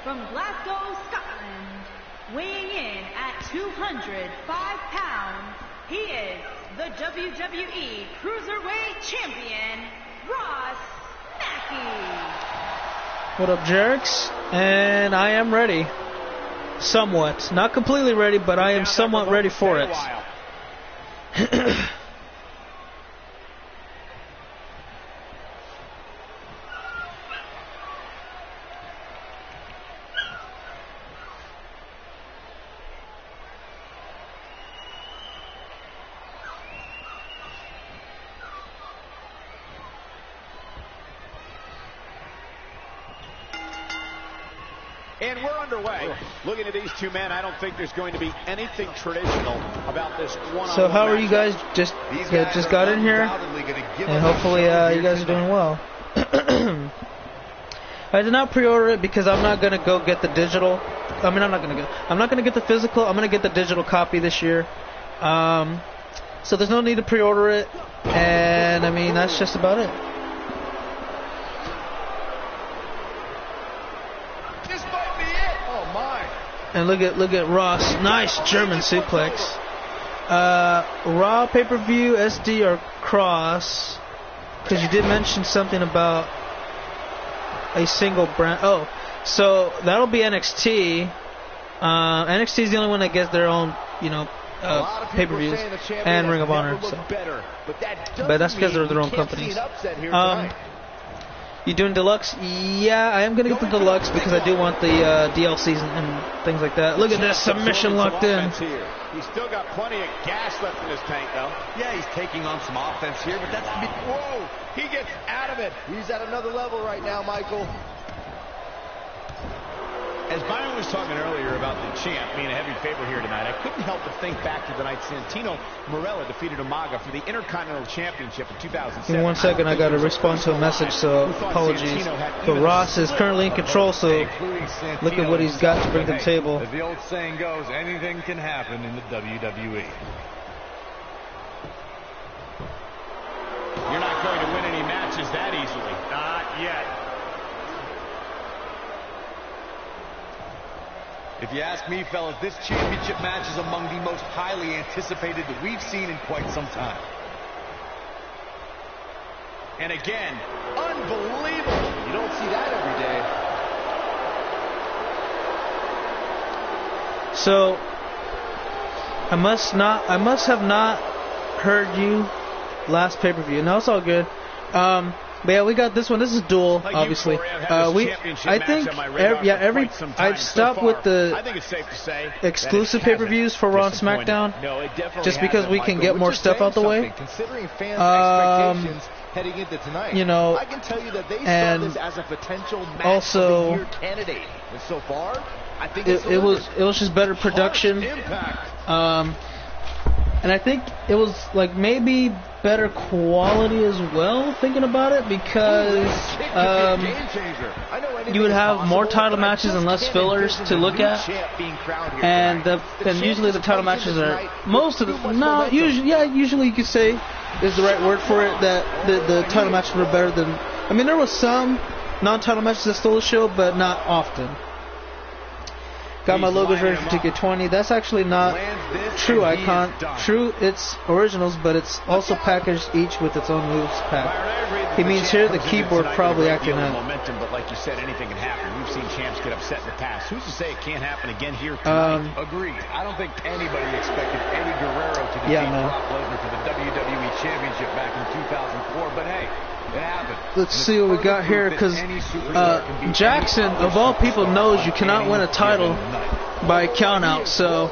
from Glasgow, Scotland, weighing in at 205 pounds, he is the WWE Cruiserweight Champion, Ross. What up, Jerks? And I am ready. Somewhat. Not completely ready, but I am somewhat ready for it. And we're underway. Looking at these two men, I don't think there's going to be anything traditional about this one-on-one. So how are you guys? Just got in here, and hopefully you guys are doing well. I did not pre-order it because I'm not gonna go get the digital. I mean, I'm not gonna get the physical. I'm gonna get the digital copy this year. So there's no need to pre-order it, and I mean that's just about it. And look at Ross. Nice German suplex. Raw pay-per-view, SD, or Cross? Because you did mention something about a single brand. Oh, so that'll be NXT. NXT is the only one that gets their own, pay-per-views and Ring of Honor. So. But that's because they're their own companies. You doing deluxe? Yeah, I am gonna get the deluxe because I do want the DLCs and things like that. Look at this submission locked in. He's still got plenty of gas left in his tank, though. Yeah, he's taking on some offense here, but that's the big... Whoa! He gets out of it. He's at another level right now, Michael. As Byron was talking earlier about the champ being a heavy favorite here tonight, I couldn't help but think back to the night Santino Marella defeated Umaga for the Intercontinental Championship in 2007. In 1 second, I got to respond to a message, so apologies. But Ross is currently in control, so look at what he's got to bring to the table. As the old saying goes, anything can happen in the WWE. You're not going to win any matches that easily. Not yet. If you ask me, fellas, this championship match is among the most highly anticipated that we've seen in quite some time. And again, unbelievable. You don't see that every day. So I must have not heard you last pay-per-view. No, it's all good. But yeah, we got this one. This is dual, obviously. I think I've stopped with the exclusive pay-per-views for Raw and SmackDown, just because we can get more stuff out the way. Considering fans' expectations heading into tonight, you know, I can tell you that they and saw this as a potential match also, of the year candidate. And so far, I think it was just better production. And I think it was like maybe better quality as well, thinking about it, because you would have more title matches and less fillers to look at, and usually the title matches are usually you could say is the right word for it, that the title matches were better than. I mean, there was some non-title matches that stole the show, but not often. Got my logos ready for 2K20. That's actually not true icon. True, it's originals, but it's also packaged each with its own moves pack. He means here the keyboard probably acting up. Momentum, but like you said, anything can happen. We've seen champs get upset in the past. Who's to say it can't happen again here tonight? Agreed. I don't think anybody expected Eddie Guerrero to defeat Brock Lesnar for the WWE Championship back in 2004, but hey, it happened. Let's see what we got here, because Jackson, of all people, knows you cannot win a title by countout, so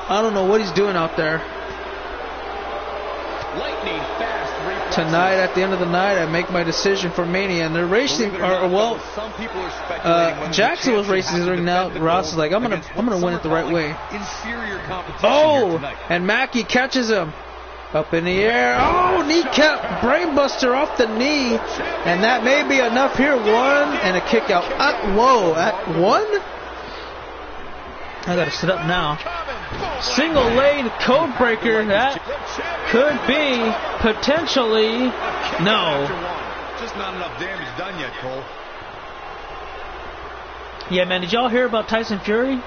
I don't know what he's doing out there. Tonight, at the end of the night, I make my decision for Mania, and they're racing. Jackson was racing his ring now. Ross is like, I'm gonna win it the right way. Oh, and Mackie catches him. Up in the air. Oh, kneecap brainbuster off the knee. And that may be enough here. One and a kick out. Whoa, at one? I gotta sit up now. Single leg code breaker. That could be potentially. No. Just not enough damage done yet, Cole. Yeah, man, did y'all hear about Tyson Fury?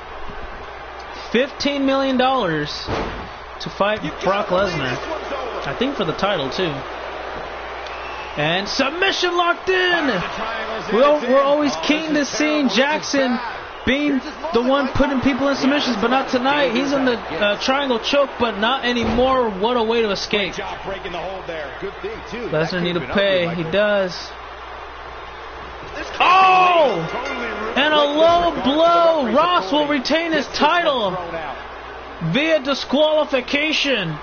$15 million to fight Brock Lesnar. I think for the title, too. And submission locked in! We're always keen to seeing Jackson being the one putting people in submissions, but not tonight. He's in the triangle choke, but not anymore. What a way to escape. Lesnar need to pay. He does. Oh! And a low blow. Ross will retain his title via disqualification.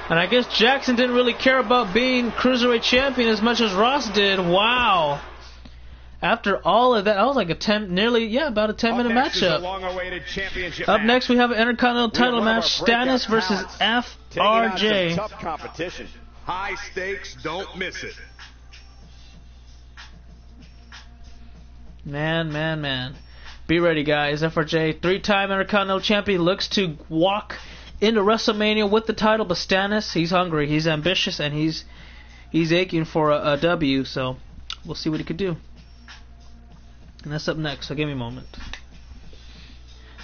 And I guess Jackson didn't really care about being Cruiserweight Champion as much as Ross did. Wow. After all of that, I was like about a 10-minute matchup. Up next, we have an Intercontinental title match, Stannis versus FRJ. Tough competition. High stakes, don't miss it. Man. Be ready, guys. FRJ, 3-time Intercontinental Champion, looks to walk into WrestleMania with the title, but Stannis, he's hungry, he's ambitious, and he's aching for a W, so we'll see what he could do. And that's up next, so give me a moment.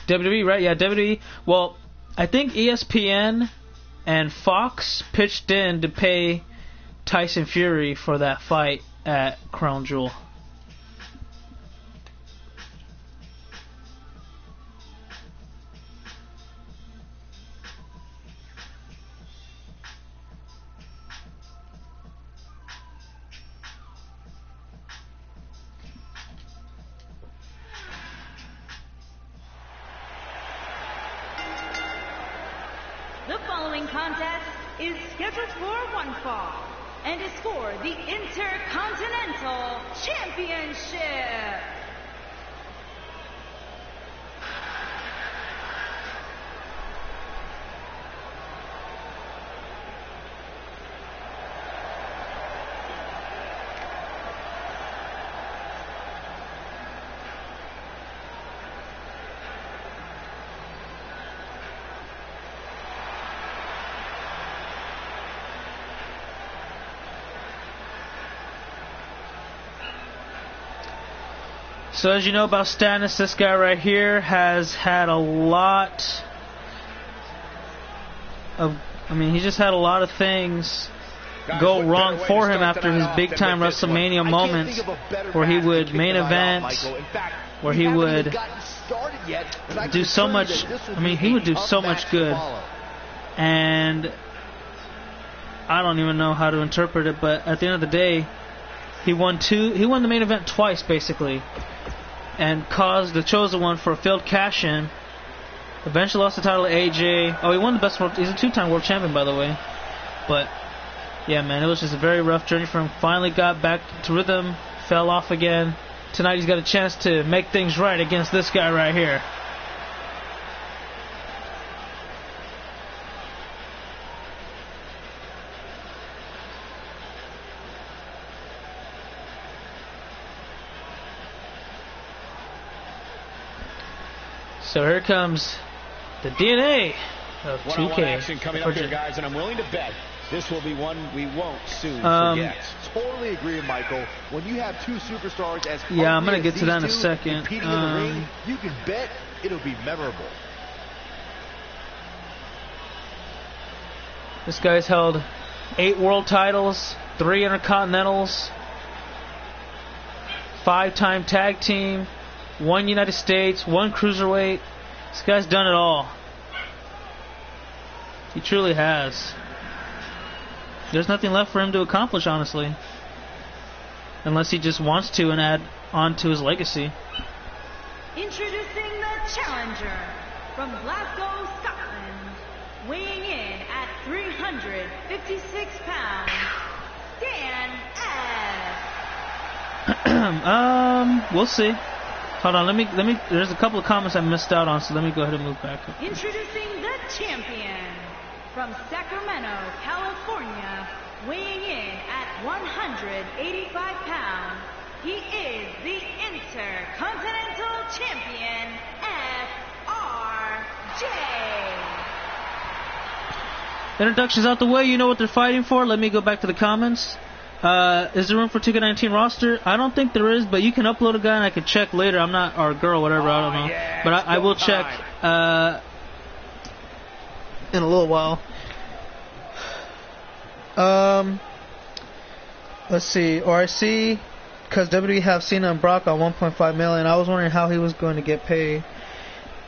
WWE, right? Yeah, WWE. Well, I think ESPN and Fox pitched in to pay Tyson Fury for that fight at Crown Jewel. The following contest is scheduled for one fall and is for the Intercontinental Championship. So as you know about Stannis, this guy right here has had a lot of, he just had a lot of things go wrong for him after his big time WrestleMania moments where he would main event, where he would do so much, he would do so much good. And I don't even know how to interpret it, but at the end of the day, he won the main event twice basically, and caused the Chosen One for a failed cash-in. Eventually lost the title to AJ. Oh, he won the best world. He's a two-time world champion, by the way. But yeah, man, it was just a very rough journey for him. Finally got back to rhythm, fell off again. Tonight he's got a chance to make things right against this guy right here. So here comes the DNA of 2K. Action coming up here, guys, and I'm willing to bet this will be one we won't soon forget. Totally agree, Michael. When you have two superstars as I'm going to get to that in a second. In the ring, you can bet it'll be memorable. This guy's held 8 world titles, 3 intercontinentals, 5-time tag team, 1 United States, 1 cruiserweight. This guy's done it all. He truly has. There's nothing left for him to accomplish, honestly. Unless he just wants to and add on to his legacy. Introducing the challenger from Glasgow, Scotland, weighing in at 356 pounds, Dan S. We'll see. Hold on, let me. There's a couple of comments I missed out on, so let me go ahead and move back. Introducing the champion from Sacramento, California, weighing in at 185 pounds. He is the Intercontinental Champion, FRJ. Introductions out the way. You know what they're fighting for. Let me go back to the comments. Is there room for 2K19 roster? I don't think there is, but you can upload a guy and I can check later. I'm not, or girl, whatever, I don't know. Yeah, but I will check in a little while. Let's see. Or I see, because WWE have Cena and Brock on 1.5 million. I was wondering how he was going to get paid.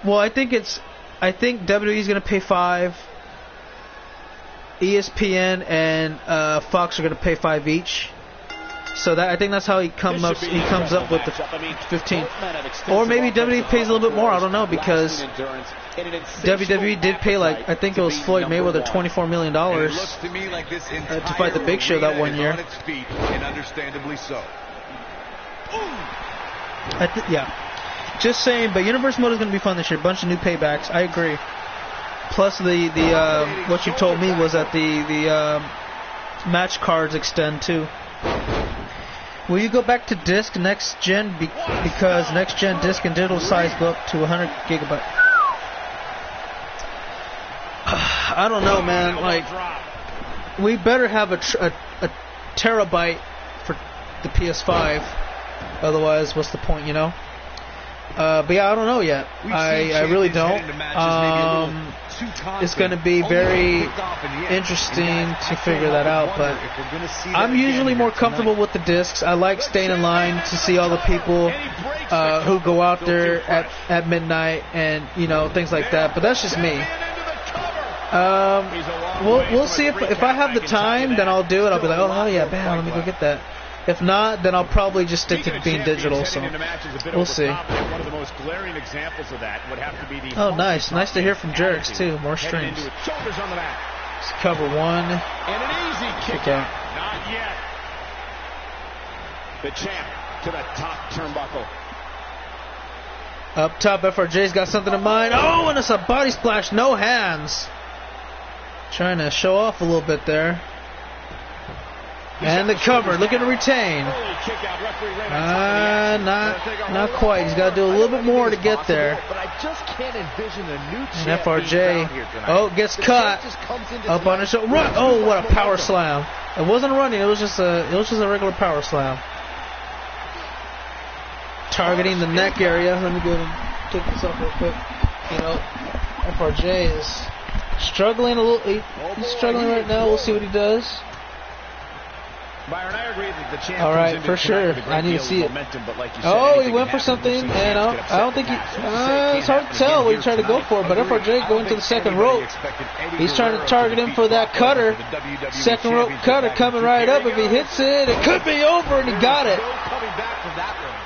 Well, I think WWE is going to pay 5. ESPN and Fox are going to pay 5 each. So that I think that's how he comes up with the 15. Or maybe WWE pays a little bit more. I don't know, because WWE did pay, like, I think it was Floyd Mayweather $24 million to fight the Big Show that one year. Yeah. Just saying, but Universe Mode is going to be fun this year. Bunch of new paybacks. I agree. Plus the what you told me was that the match cards extend too. Will you go back to disc next gen because next gen disc and digital size go up to 100 gigabyte? I don't know, man. Like, we better have a terabyte for the PS5. Otherwise, what's the point, you know? But yeah, I don't know yet. I really don't. It's going to be very interesting to figure that out. But I'm usually more comfortable with the discs. I like staying in line to see all the people who go out there at midnight and, you know, things like that. But that's just me. We'll see if I have the time, then I'll do it. I'll be like, oh yeah, bam, let me go get that. If not, then I'll probably just stick to being digital. So we'll see. One of the most glaring examples of that would have to be the. Oh, nice to hear from Jerks too. More streams. Shoulders on the mat. Let's cover one. And an easy kick out. Not yet. The champ to the top turnbuckle. Up top, FRJ's got something in mind. Oh, and it's a body splash, no hands. Trying to show off a little bit there. And the cover, looking to retain. Not quite. He's got to do a little bit more to get there. And FRJ, gets caught. Up on his shoulder. Run! Oh, what a power slam! It wasn't running. It was just a regular power slam. Targeting the neck area. Let me go and take this off real quick. You know, FRJ is struggling a little. He's struggling right now. We'll see what he does. Byron, I agree that the champ. All right, for sure. I need to see it. He went for something, and I don't think he. It's hard to tell what he tried to go for, but FRJ going to the second rope. He's trying to target him for that cutter. Second rope cutter coming right up. If he hits it, it could be over, and he got it.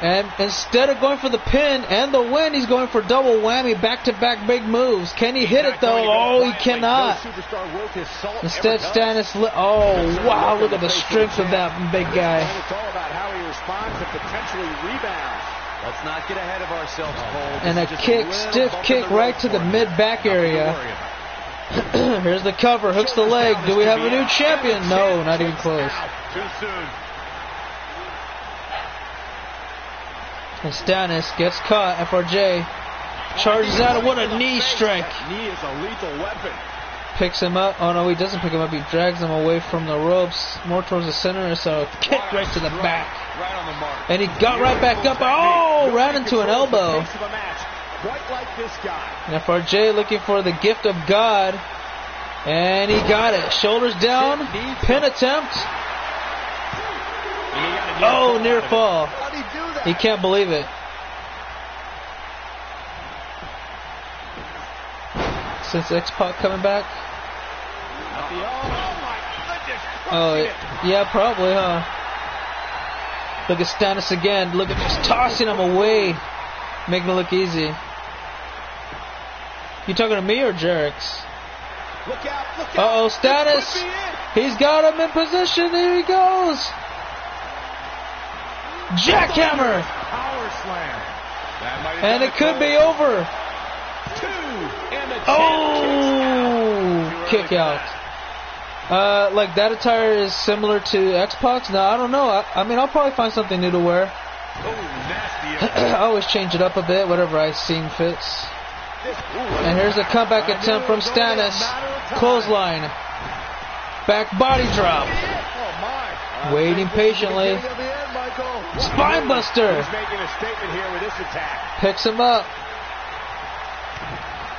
And instead of going for the pin and the win, he's going for double whammy, back-to-back big moves. Can he hit it, though? Oh, he cannot. Instead, Stannis... Oh, wow, look at the strength of that big guy. It's all about how he responds and potentially rebounds. Let's not get ahead of ourselves, Cole. And a kick, stiff kick right to the mid-back area. Here's the cover, hooks the leg. Do we have a new champion? No, not even close. Too soon. And Stannis gets caught. FRJ charges out. What a knee strike. Knee is a lethal weapon. Picks him up. Oh, no, he doesn't pick him up. He drags him away from the ropes, more towards the center. So kick right to the back. Right on the mark. And he got right back up. Oh, ran into an elbow. Quite like this guy. And FRJ looking for the gift of God. And he got it. Shoulders down. Pin attempt. Oh, near fall. He can't believe it. Since X-Pac coming back? Oh, yeah, probably, huh? Look at Stannis again. Look at just tossing him away. Making it look easy. You talking to me or Jerks? Uh-oh, Stannis. He's got him in position. Here he goes. Jackhammer! Power slam. And it could be over. Oh! Kick out. Like that attire is similar to X-Pac? No, I don't know. I mean, I'll probably find something new to wear. I always change it up a bit, whatever I seem fits. And here's a comeback attempt from Stannis. Clothesline. Back body drop. Waiting patiently. Spinebuster. Picks him up.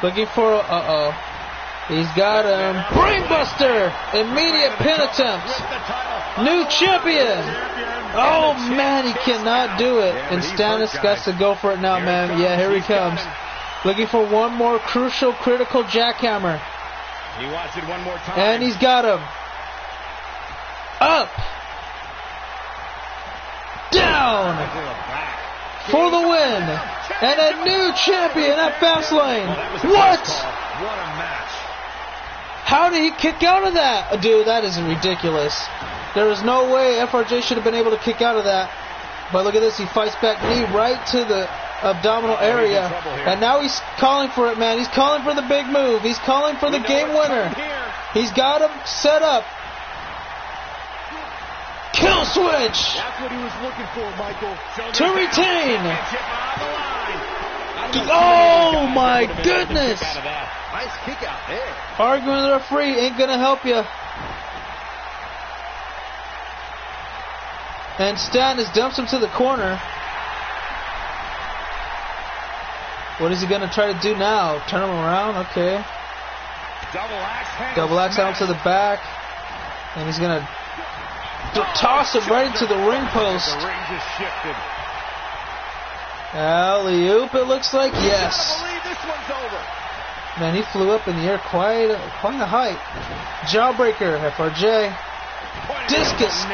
Looking for... Uh-oh. He's got him. Brainbuster. Immediate pin attempt. New champion. Oh, man, he cannot do it. And Stannis got to go for it now, man. Yeah, here he comes. Looking for one more crucial, critical jackhammer. He wants it one more time. And he's got him. Up. Down. For the win. And a new champion at Fastlane. What? What a match. How did he kick out of that? Dude, that is ridiculous. There is no way FRJ should have been able to kick out of that. But look at this. He fights back, knee right to the abdominal area. And now he's calling for it, man. He's calling for the big move. He's calling for the game winner. He's got him set up. Kill switch. That's what he was looking for, Michael. To retain. Oh, my goodness. Nice kick out there. Arguing with the referee ain't going to help you. And Stannis dumps him to the corner. What is he going to try to do now? Turn him around? Okay. Double axe out to the back. And he's going to toss him right into the ring post. The ring just shifted. Alley-oop, it looks like. Yes. I believe this one's over. Man, he flew up in the air quite a height. Jawbreaker, FRJ. Discus.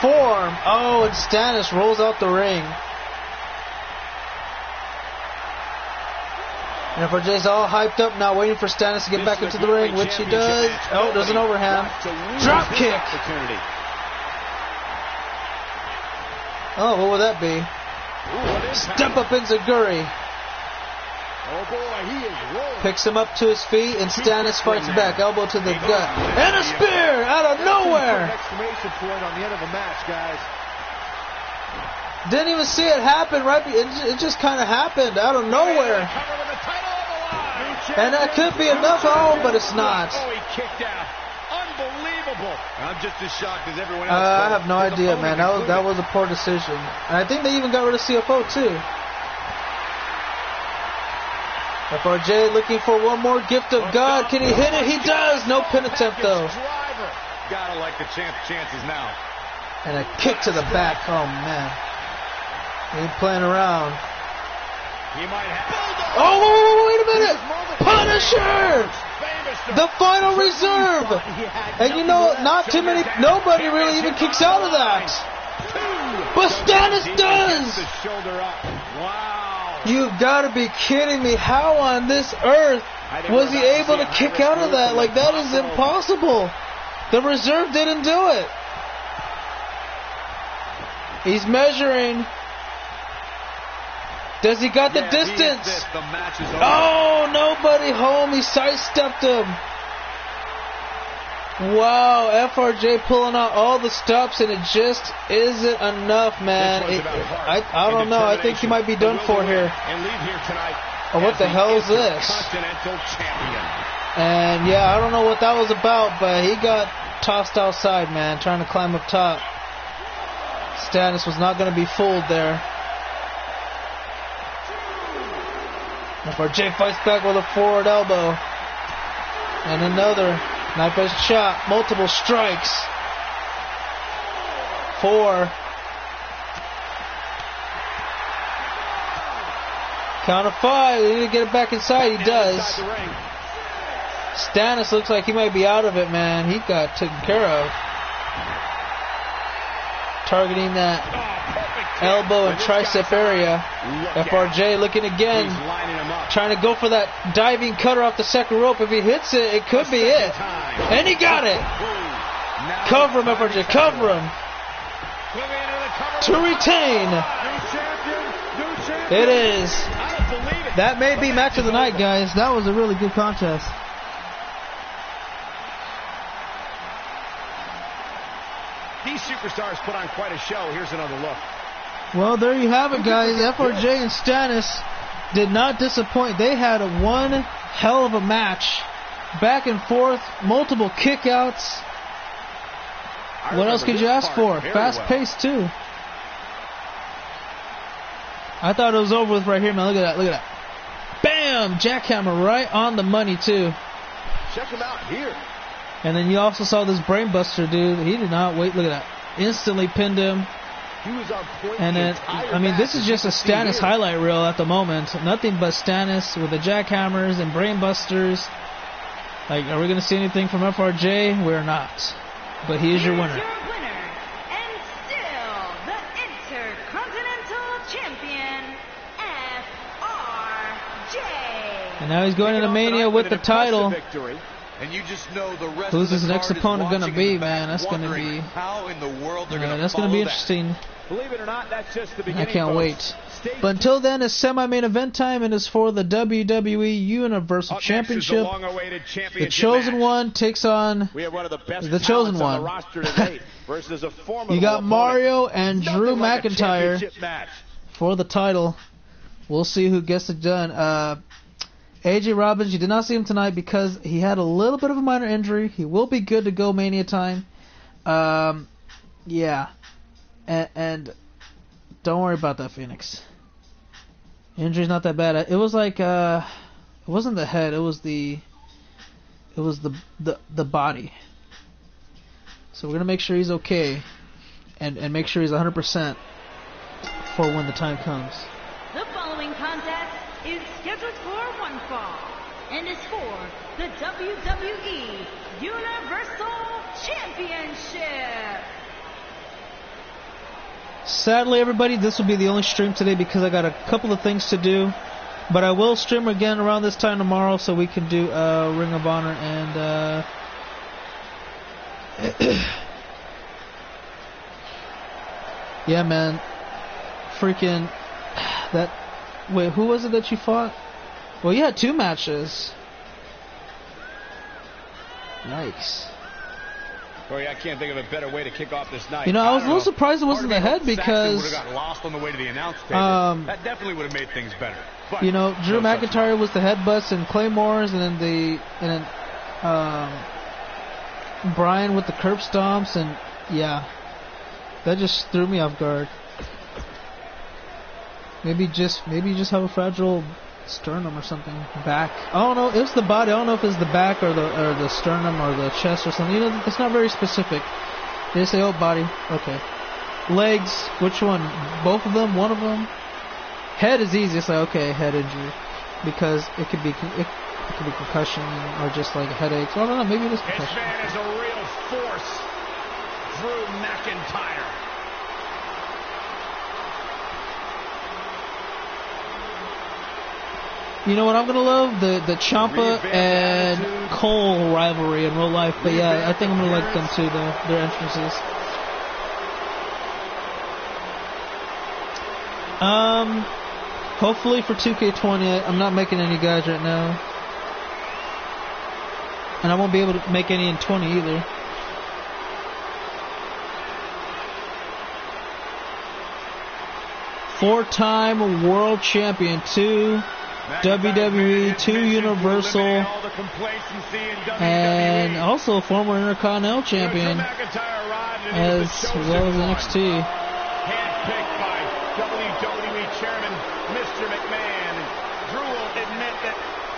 forearm. Oh, and Stannis rolls out the ring. And FRJ's all hyped up now, waiting for Stannis to get back into the ring, which he does. Oh, there's an overhand. Drop kick. Oh, what would that be? Step up Enziguri. Oh boy, he is rolling. Picks him up to his feet, and Stannis fights back, elbow to the gut. And a spear out of nowhere. Exclamation point on the end of the match, guys. Didn't even see it happen, right? It just kind of happened out of nowhere. And that could be enough, but it's not. Oh, he kicked out. Unbelievable. I'm just as shocked as everyone else. I have no idea, man. That was a poor decision. And I think they even got rid of CFO, too. FRJ looking for one more gift of God. Can he hit it? He does. No pin attempt, though. Gotta like the champ's chances now. And a kick to the back. Oh, man. He ain't playing around. He might have. Oh, wait a minute. Punisher. The final reserve. And you know, nobody really even kicks out of that. But Stannis does. Wow. You've got to be kidding me. How on this earth was he able to kick out of that? Like, that is impossible. The reserve didn't do it. He's measuring. Does he got the distance? Oh, nobody home. He sidestepped him. Wow, FRJ pulling out all the stops, and it just isn't enough, man. I don't know. I think he might be done for here. Oh, what the hell is this? And yeah, I don't know what that was about, but he got tossed outside, man, trying to climb up top. Stannis was not going to be fooled there. FRJ fights back with a forward elbow. And another knife-edge chop. Multiple strikes. 4. Count of 5. They need to get it back inside. He does. Stannis looks like he might be out of it, man. He got taken care of. Targeting that elbow and tricep area. FRJ looking again. Trying to go for that diving cutter off the second rope. If he hits it, it could be it. And he got it. Cover him, FRJ. Cover him. To retain. It is. That may be match of the night, guys. That was a really good contest. These superstars put on quite a show. Here's another look. Well, there you have it, guys. FRJ and Stannis did not disappoint. They had one hell of a match. Back and forth, multiple kickouts. What else could you ask for? Fast-paced, too. I thought it was over with right here, man. Look at that. Look at that. Bam! Jackhammer right on the money, too. Check him out here. And then you also saw this brainbuster, dude. He did not wait. Look at that. Instantly pinned him. He was on point. And then, I mean, this is just a Stannis highlight reel at the moment. Nothing but Stannis with the jackhammers and brainbusters. Like, are we going to see anything from FRJ? We're not. But he is your winner. Your winner, and still the Intercontinental Champion, FRJ. And now he's going into Mania with the title. And you just know the rest Who's of his the next card is opponent going to watching be, in the man? back, That's going to be... How in the world they're going to that's going to be interesting. Believe it or not, that's just the beginning. I can't wait. But until then, it's semi-main event time, and it's for the WWE Universal Championship. The Chosen One takes on the Chosen One. You got Mario and Drew McIntyre for the title. We'll see who gets it done. AJ Robbins, you did not see him tonight because he had a little bit of a minor injury. He will be good to go Mania time. Yeah. And don't worry about that, Phoenix. Injury's not that bad. It was like it wasn't the head, it was the body. So we're gonna make sure he's okay and make sure he's 100% for when the time comes. The following contest is scheduled for one fall and is for the WWE Universal Championship. Sadly, everybody, this will be the only stream today because I got a couple of things to do. But I will stream again around this time tomorrow so we can do Ring of Honor and yeah, man. Freaking that. Wait, who was it that you fought? Well, you had 2 matches. Yikes. Corey, I can't think of a better way to kick off this night. You know, I was a little surprised it wasn't the head because would have got lost on the way to the announce table. That definitely would have made things better. But you know, Drew McIntyre was the headbutts and Claymores, and then Brian with the curb stomps, and yeah, that just threw me off guard. Maybe you just have a fragile sternum or something. Back. I don't know. It was the body. I don't know if it's the back or the sternum or the chest or something. You know, it's not very specific. They say, oh, body. Okay. Legs. Which one? Both of them? One of them? Head is easy. It's like, okay, head injury, because it could be concussion or just like a headache. So I don't know. Maybe it is concussion. This man is a real force. Drew McIntyre. You know what I'm gonna love? The Ciampa and Cole rivalry in real life. But yeah, I think I'm gonna like them too, though. Their entrances. Hopefully for 2K20, I'm not making any guys right now, and I won't be able to make any in 20 either. Four-time world champion, 2 WWE, 2 Universal, and also a former Intercontinental champion, as well as NXT. Handpicked by WWE Chairman Mr. McMahon. Drew will admit that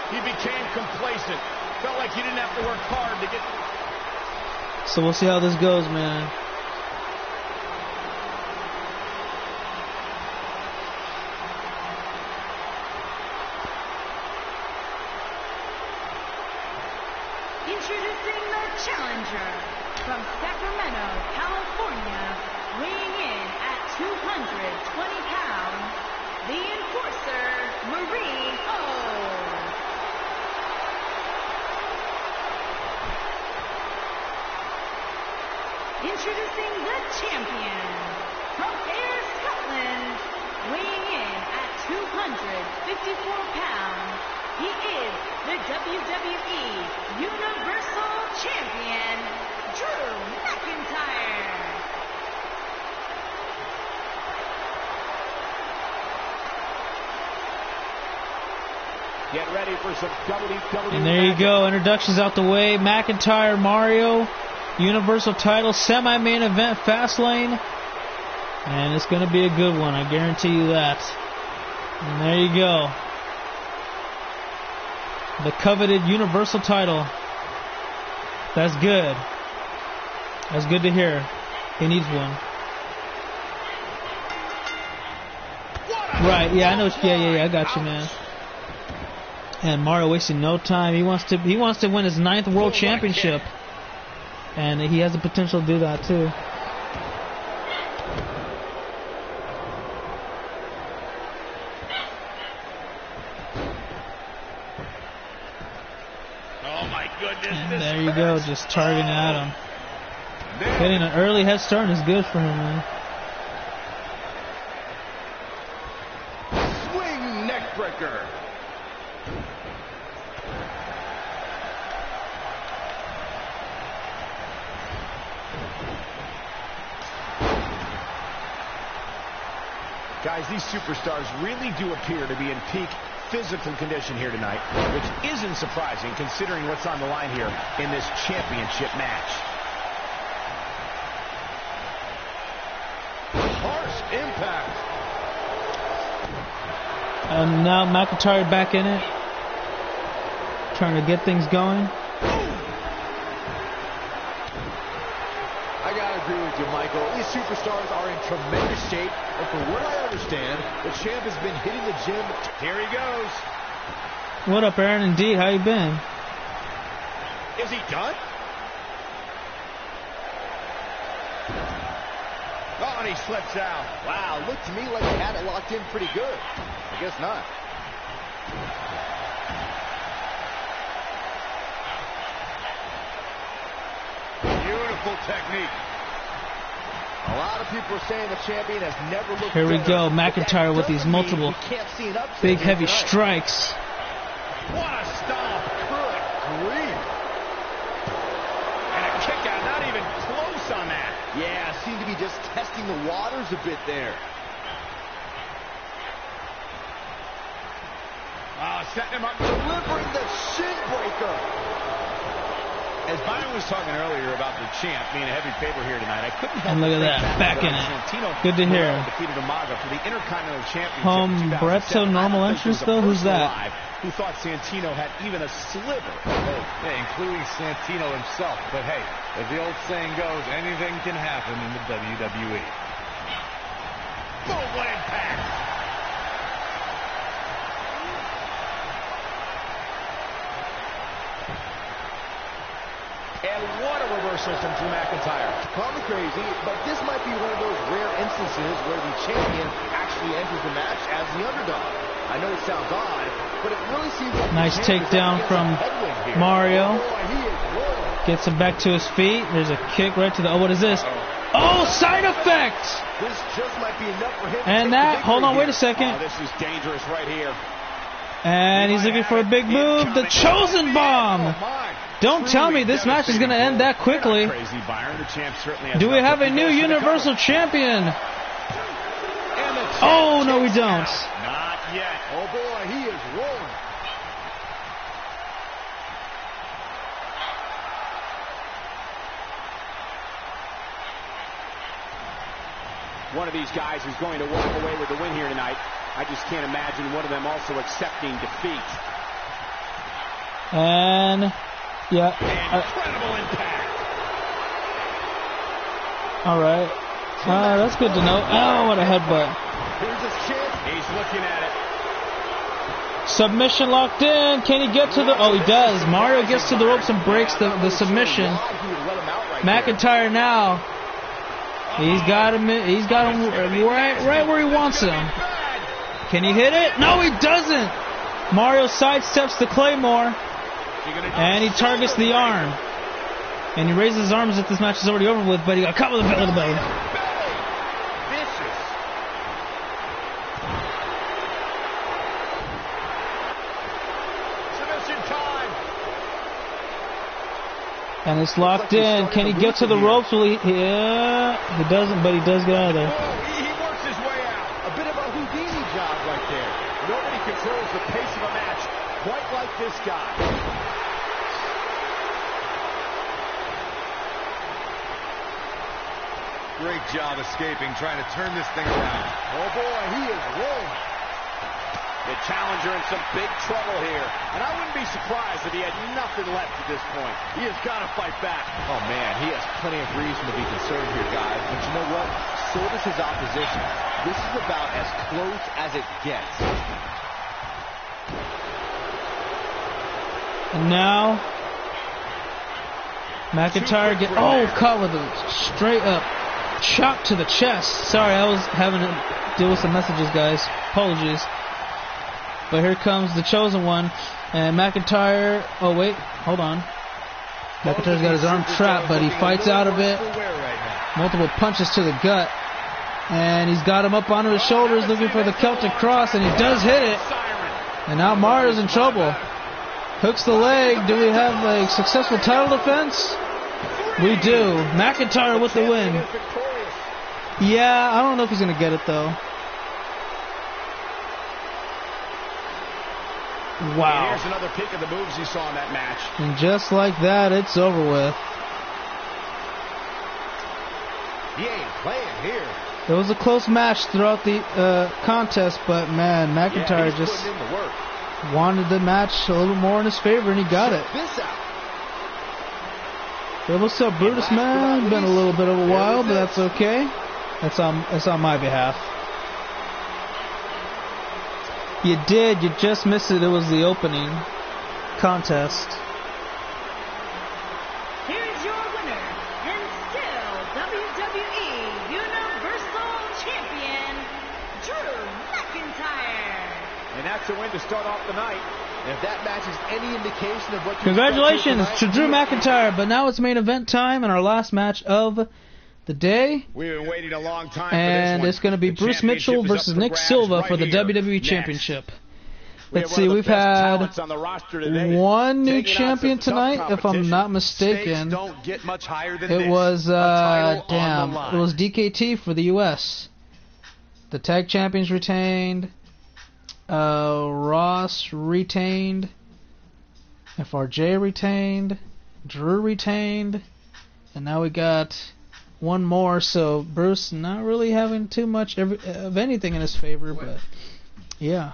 he became complacent. Felt like he didn't have to work hard to get. So we'll see how this goes, man. Introducing the challenger from Sacramento, California, weighing in at 220 pounds, the Enforcer, Marie O. Introducing the champion from Ayr, Scotland, weighing in at 254 pounds, he is the WWE Universal Champion, Drew McIntyre. Get ready for some WWE. And there you go. Introductions out the way. McIntyre, Mario, Universal title, semi-main event, Fastlane. And it's going to be a good one. I guarantee you that. And there you go. The coveted Universal title. That's good. That's good to hear. He needs one. Right, yeah, I know. Yeah, I got you, man. And Mario wasting no time. He wants to win his 9th World Championship. And he has the potential to do that, too. And there you go, just targeting at him. Getting an early head start is good for him, man. Swing neckbreaker. Guys, these superstars really do appear to be in peak physical condition here tonight, which isn't surprising considering what's on the line here in this championship match. Harsh impact. And now McIntyre back in it, trying to get things going. I gotta agree with you, Michael. These superstars are in tremendous shape, and from what I understand, the champ has been hitting the gym. Here he goes. What up, Aaron? Indeed, how you been? Is he done? Oh, and he slips out. Wow, looked to me like he had it locked in pretty good. I guess not. Beautiful technique. A lot of people are saying the champion has never looked Here we better, go, McIntyre with these multiple big heavy strikes. What a stomp. Good grief. And a kick out, not even close on that. Yeah, seemed to be just testing the waters a bit there. Setting him up. Delivering the shin breaker. As Byron was talking earlier about the champ being a heavy favorite here tonight, I couldn't help And look at but that, think back in when it. Santino Good to hear. defeated Umaga for the Intercontinental Championship. Brezzo normal entrance though? Who's that? Who thought Santino had even a sliver? Yeah, including Santino himself. But hey, as the old saying goes, anything can happen in the WWE. Boom, what impact! And what a reversal from Drew McIntyre. Call me crazy, but this might be one of those rare instances where the champion actually enters the match as the underdog. I know it sounds odd, but it really seems like Nice takedown from Mario. Gets him back to his feet. There's a kick right to the... Oh, what is this? Oh, side effect! This just might be enough for him. And that... Hold on, wait a second. Oh, this is dangerous right here. And he's looking for a big move. The Chosen Bomb! Don't tell me this match is going to end that quickly. Do we have a new Universal Champion? Oh, no, we don't. Not yet. Oh, boy, he is rolling. One of these guys is going to walk away with the win here tonight. I just can't imagine one of them also accepting defeat. And... yeah. Incredible impact. All right. That's good to know. Oh, what a headbutt. Here's his chance. He's looking at it. Submission locked in. Can he get to the... Oh, he does. Mario gets to the ropes and breaks the submission. McIntyre now. He's got him right where he wants him. Can he hit it? No, he doesn't. Mario sidesteps the Claymore. And he targets the arm. And he raises his arms as if this match is already over with, but he got caught with a belly to belly. Vicious. Submission time. And it's locked in. Can he get to the ropes? Will he? Yeah, he doesn't, but he does get out of there. He works his way out. A bit of a Houdini job right there. Nobody controls the pace of a match quite like this guy. Great job escaping, trying to turn this thing around. Oh boy, he is rolling. The challenger in some big trouble here. And I wouldn't be surprised if he had nothing left at this point. He has got to fight back. Oh man, he has plenty of reason to be concerned here, guys. But you know what? So does his opposition. This is about as close as it gets. And now McIntyre caught with a straight up chop to the chest. Sorry, I was having to deal with some messages, guys. Apologies. But here comes the Chosen One. And McIntyre... Oh, wait. Hold on. McIntyre's got his arm trapped, but he fights out of it. Multiple punches to the gut. And he's got him up onto his shoulders looking for the Celtic Cross, and he does hit it. And now Mario's in trouble. Hooks the leg. Do we have a successful title defense? We do. McIntyre with the win. Yeah, I don't know if he's going to get it, though. Wow. Here's another peek of the moves you saw in that match. And just like that, it's over with. He ain't playing here. It was a close match throughout the contest, but man, McIntyre just wanted the match a little more in his favor, and he got it. Hey, what's up, Brutus, man? Been a little bit of a while, but that's okay. That's on my behalf. You did. You just missed it. It was the opening contest. Here's your winner, and still WWE Universal Champion, Drew McIntyre. And that's a win to start off the night. And if that match is any indication of what... Congratulations to Drew McIntyre, but now it's main event time and our last match of the day. We've been waiting a long time and for this it's going to be Bruce Mitchell versus Nick Silva for the WWE Championship. Let's see, we've had one new champion tonight, if I'm not mistaken. It was, it was DKT for the US. The tag champions retained. Ross retained. FRJ retained. Drew retained. And now we got one more, so Bruce not really having too much of anything in his favor, but yeah.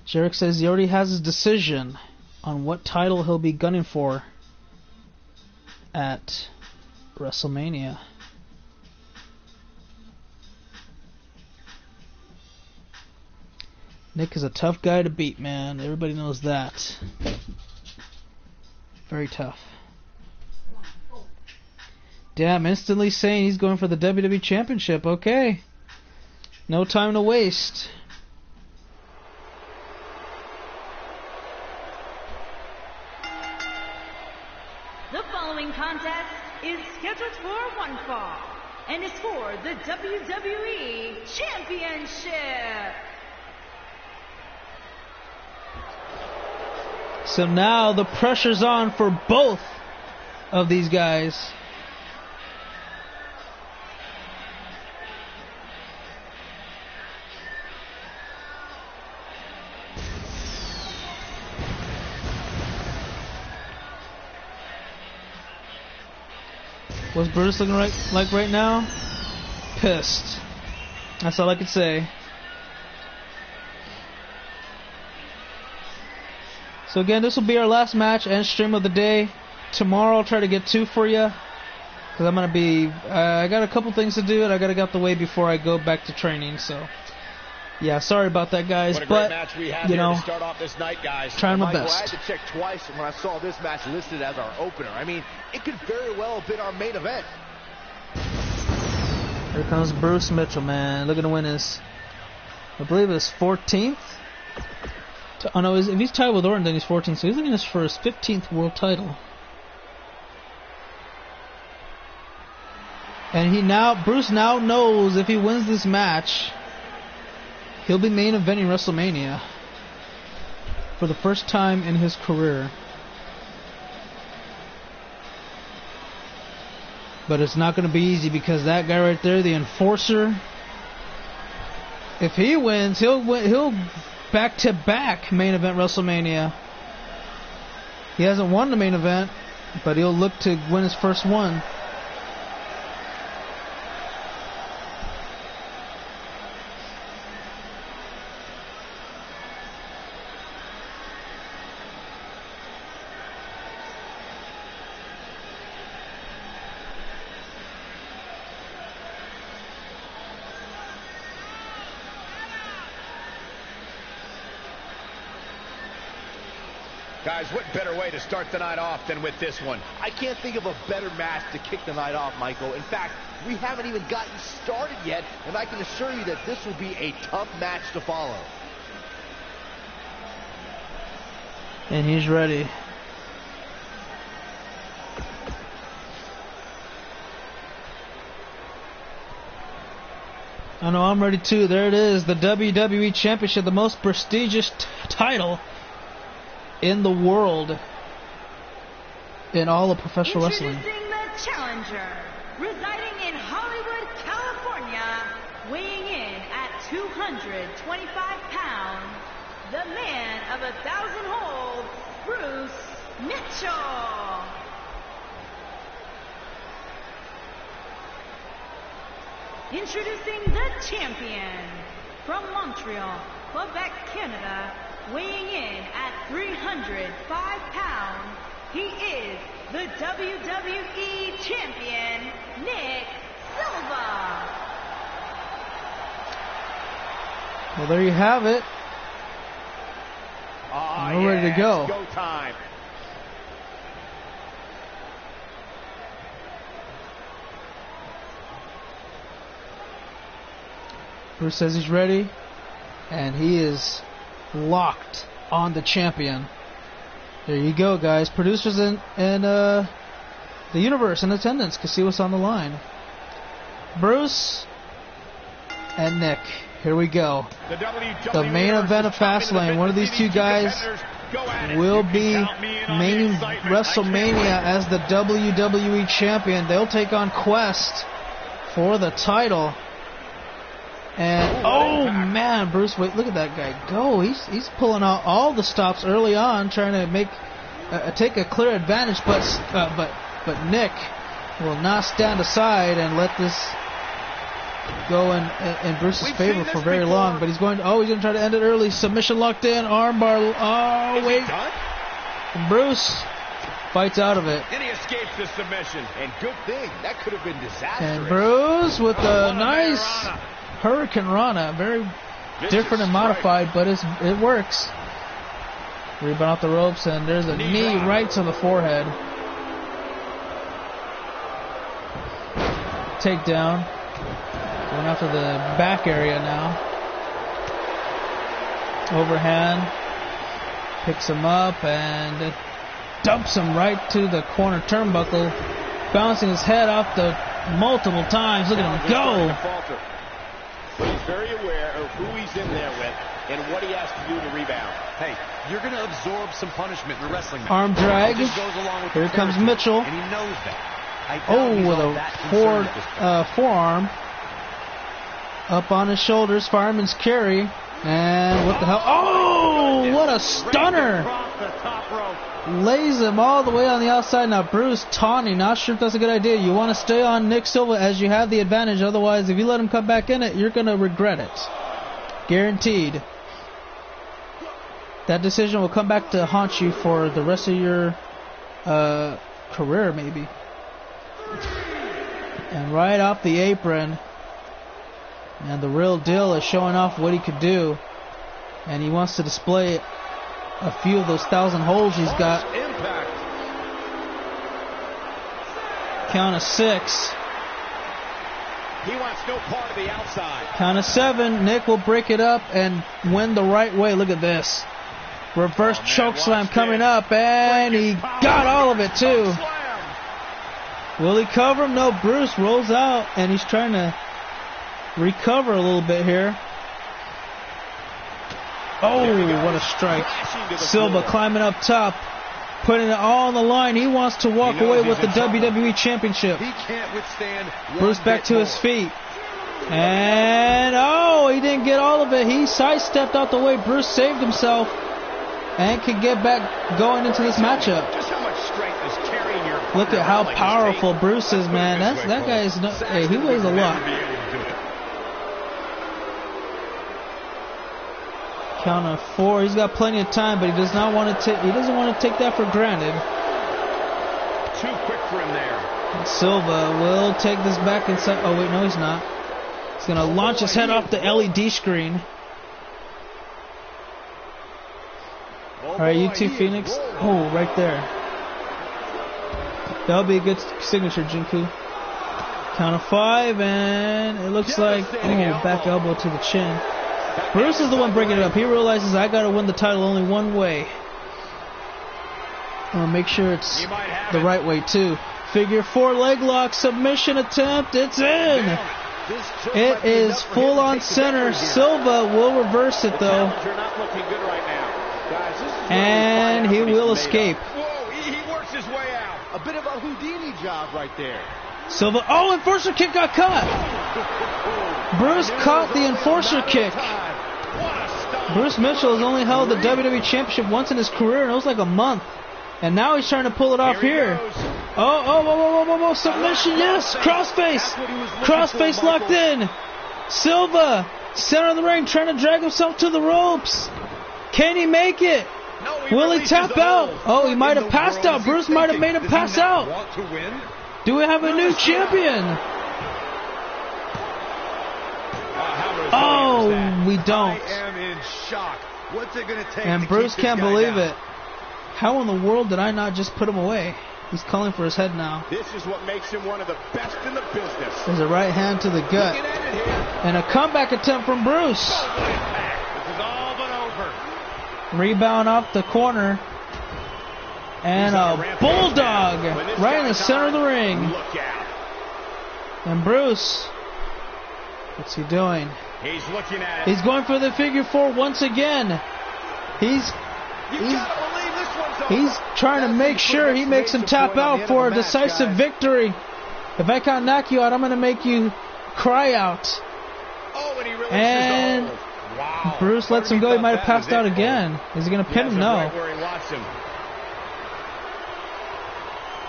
Jarek says he already has his decision on what title he'll be gunning for at WrestleMania. Nick is a tough guy to beat, man. Everybody knows that. Very tough. Damn, instantly saying he's going for the WWE Championship. Okay. No time to waste. The following contest is scheduled for one fall and is for the WWE Championship. So now the pressure's on for both of these guys. What's Bruce looking like right now? Pissed. That's all I could say. So again, this will be our last match and stream of the day. Tomorrow I'll try to get 2 for you. Because I'm going to be... I got a couple things to do and I got to get out the way before I go back to training. So, yeah, sorry about that, guys. What a but, great match we have you know, to start off this night, guys. Trying my Michael, best. I had to check twice when I saw this match listed as our opener. I mean, it could very well have been our main event. Here comes Bruce Mitchell, man. Looking to win his... I believe it's 14th? Oh no, if he's tied with Orton, then he's 14th. So he's looking for his 15th world title. And Bruce now knows if he wins this match, he'll be main eventing WrestleMania for the first time in his career. But it's not going to be easy because that guy right there, the Enforcer, if he wins, he'll back-to-back main event WrestleMania. He hasn't won the main event, but he'll look to win his first one. Guys, what better way to start the night off than with this one? I can't think of a better match to kick the night off, Michael. In fact, we haven't even gotten started yet, and I can assure you that this will be a tough match to follow. And he's ready. I know I'm ready too. There it is, the WWE Championship, the most prestigious title in the world in all of professional wrestling. Introducing the challenger, residing in Hollywood, California, weighing in at 225 pounds, the man of 1,000 holds, Bruce Mitchell. Introducing the champion, from Montreal, Quebec, Canada, weighing in at 305 pounds, he is the WWE Champion, Nick Silva. Well, there you have it. We're ready to go. It's go time. Bruce says he's ready, and he is locked on the champion. There you go, guys. Producers in the universe in attendance can see what's on the line. Bruce and Nick. Here we go. The main event of Fastlane. One of these two guys will be main WrestleMania as the WWE champion. They'll take on Quest for the title. And oh man, Bruce, wait, look at that guy go. He's pulling out all the stops early on, trying to make take a clear advantage. But Nick will not stand aside and let this go in Bruce's favor for very long. But he's going to try to end it early. Submission locked in, armbar. Oh wait, and Bruce fights out of it. And he escapes the submission. And good thing, that could have been disastrous. And Bruce with a nice Hurricane Rana, very different and modified, but it works. Rebound off the ropes, and there's a knee right to the forehead. Takedown. Going after the back area now. Overhand. Picks him up and dumps him right to the corner turnbuckle. Bouncing his head off the multiple times. Look at him go. But he's very aware of who he's in there with and what he has to do to rebound. Hey, you're going to absorb some punishment in a wrestling match. Arm drag. Here comes Mitchell. And he knows that. With a forearm. Up on his shoulders, fireman's carry. And what the hell? Oh, what a stunner. Lays him all the way on the outside. Now Bruce taunting, not sure if that's a good idea. You want to stay on Nick Silva as you have the advantage. Otherwise, if you let him come back in it, you're going to regret it. Guaranteed. That decision will come back to haunt you for the rest of your career, maybe. And right off the apron, and the real deal is showing off what he could do. And he wants to display a few of those 1,000 holds he's got. Count of 6. He wants no part of the outside. Count of 7. Nick will break it up and win the right way. Look at this. Reverse choke slam coming up, and he got all of it too. Will he cover him? No, Bruce rolls out, and he's trying to recover a little bit here. Oh, what a strike. Silva climbing up top, putting it all on the line. He wants to walk away with the WWE Championship. He can't withstand. Bruce back to his feet. And, he didn't get all of it. He sidestepped out the way. Bruce saved himself and can get back going into this matchup. Just how much strength is carrying your Look at how powerful Bruce is, man. That guy is he weighs a lot. Count of 4. He's got plenty of time, but he does not want to. He doesn't want to take that for granted. Too quick for him there. And Silva will take this back inside. Oh wait, no, he's not. He's gonna launch his head off the LED screen. All right, you two, Phoenix. Oh, right there. That'll be a good signature, Jinku. Count of 5, and it looks like back elbow to the chin. Bruce is the one breaking it up. He realizes I got to win the title only one way. I'm going to make sure it's the right way, too. Figure 4 leg lock submission attempt. It's in. It is full on center. Silva will reverse it, though. And he will escape. Whoa, he works his way out. A bit of a Houdini job right there. Silva. Oh, enforcer kick got caught. Bruce caught the enforcer kick. Bruce Mitchell has only held the WWE Championship once in his career, and it was like a month. And now he's trying to pull it off here. Oh, submission, yes. Crossface. Crossface locked in. Silva, center of the ring, trying to drag himself to the ropes. Can he make it? Will he tap out? Oh, he might have passed out. Bruce might have made him pass out. Do we have a new champion? Oh, we don't. I am in shock. What's it going to take? And Bruce can't believe it. How in the world did I not just put him away? He's calling for his head now. This is what makes him one of the best in the business. There's a right hand to the gut. And a comeback attempt from Bruce. This is all but over. Rebound off the corner. And a bulldog right in the center of the ring. Look out. And Bruce, what's he doing? He's looking at it. He's going for the figure four once again. He's trying to make sure he makes him tap out for a decisive victory. If I can't knock you out, I'm going to make you cry out. And Bruce lets him go. He might have passed out again. Is he going to pin him? No.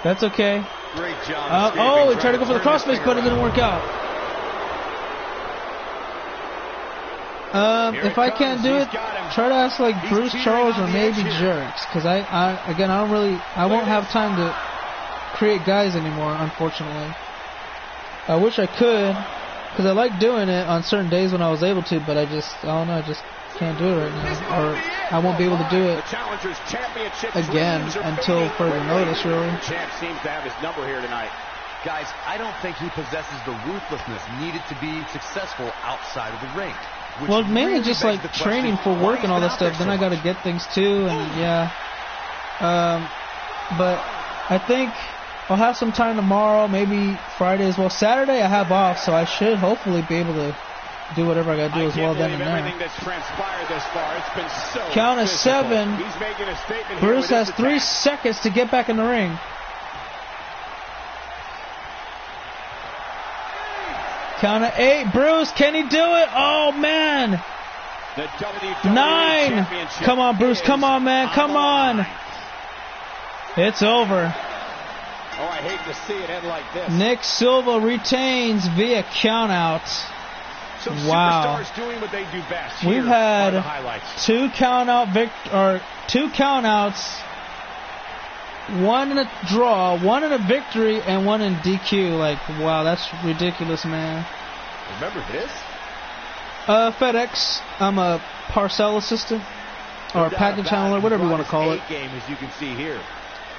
That's okay. Great job. Oh, he tried to go for the crossface, but it didn't work out. If I can't do it, try to ask like Bruce Charles or maybe Jerks, because I won't have time to create guys anymore, unfortunately. I wish I could, because I like doing it on certain days when I was able to, but I don't know, I just can't do it right now, or I won't be able to do it again until further notice, really. Champ seems to have his number here tonight. Guys, I don't think he possesses the ruthlessness needed to be successful outside of the ring. Well, mainly just like training for work and all that stuff. Then I got to get things too, and yeah. But I think I'll have some time tomorrow, maybe Friday as well. Saturday I have off, so I should hopefully be able to do whatever I got to do as well then and there. Count of 7. Bruce has 3 seconds to get back in the ring. Count of 8. Bruce, can he do it? Oh, man. 9. Come on, Bruce. Come on, man. Come on. It's over. Oh, I hate to see it end like this. Count Silva retains via countout. Wow. Doing what they do best. We've had 2 2 countouts, 1 in a draw, 1 in a victory, and 1 in DQ. Like, wow, that's ridiculous, man. Remember this? FedEx. I'm a parcel assistant or package handler, whatever you want to call it. Game, as you can see here.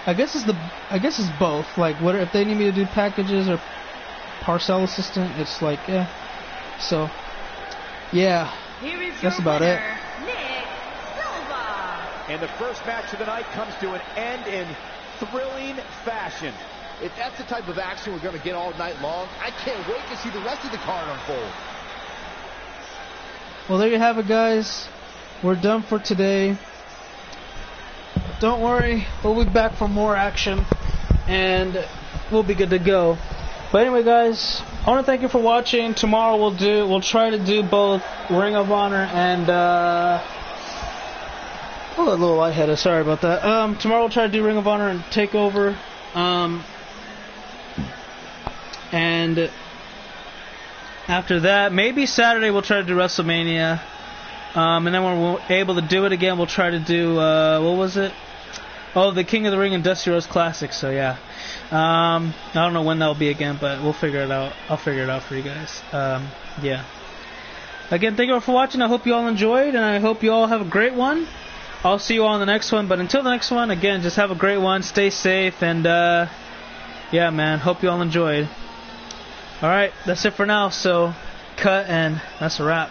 I guess it's both. Like, what if they need me to do packages or parcel assistant? It's like, yeah. So, yeah, that's about it. And the first match of the night comes to an end in thrilling fashion. If that's the type of action we're going to get all night long, I can't wait to see the rest of the card unfold. Well, there you have it, guys. We're done for today. Don't worry, we'll be back for more action, and we'll be good to go. But anyway, guys, I want to thank you for watching. Tomorrow we'll try to do both Ring of Honor and a little lightheaded. Sorry about that. Tomorrow we'll try to do Ring of Honor and Takeover. And after that, maybe Saturday we'll try to do WrestleMania. And then when we're able to do it again, we'll try to do what was it? Oh, the King of the Ring and Dusty Rhodes Classic. So yeah. I don't know when that'll be again, but we'll figure it out. I'll figure it out for you guys. Yeah. Again, thank you all for watching. I hope you all enjoyed, and I hope you all have a great one. I'll see you all in the next one. But until the next one, again, just have a great one. Stay safe, and yeah, man. Hope you all enjoyed. All right, that's it for now. So, cut, and that's a wrap.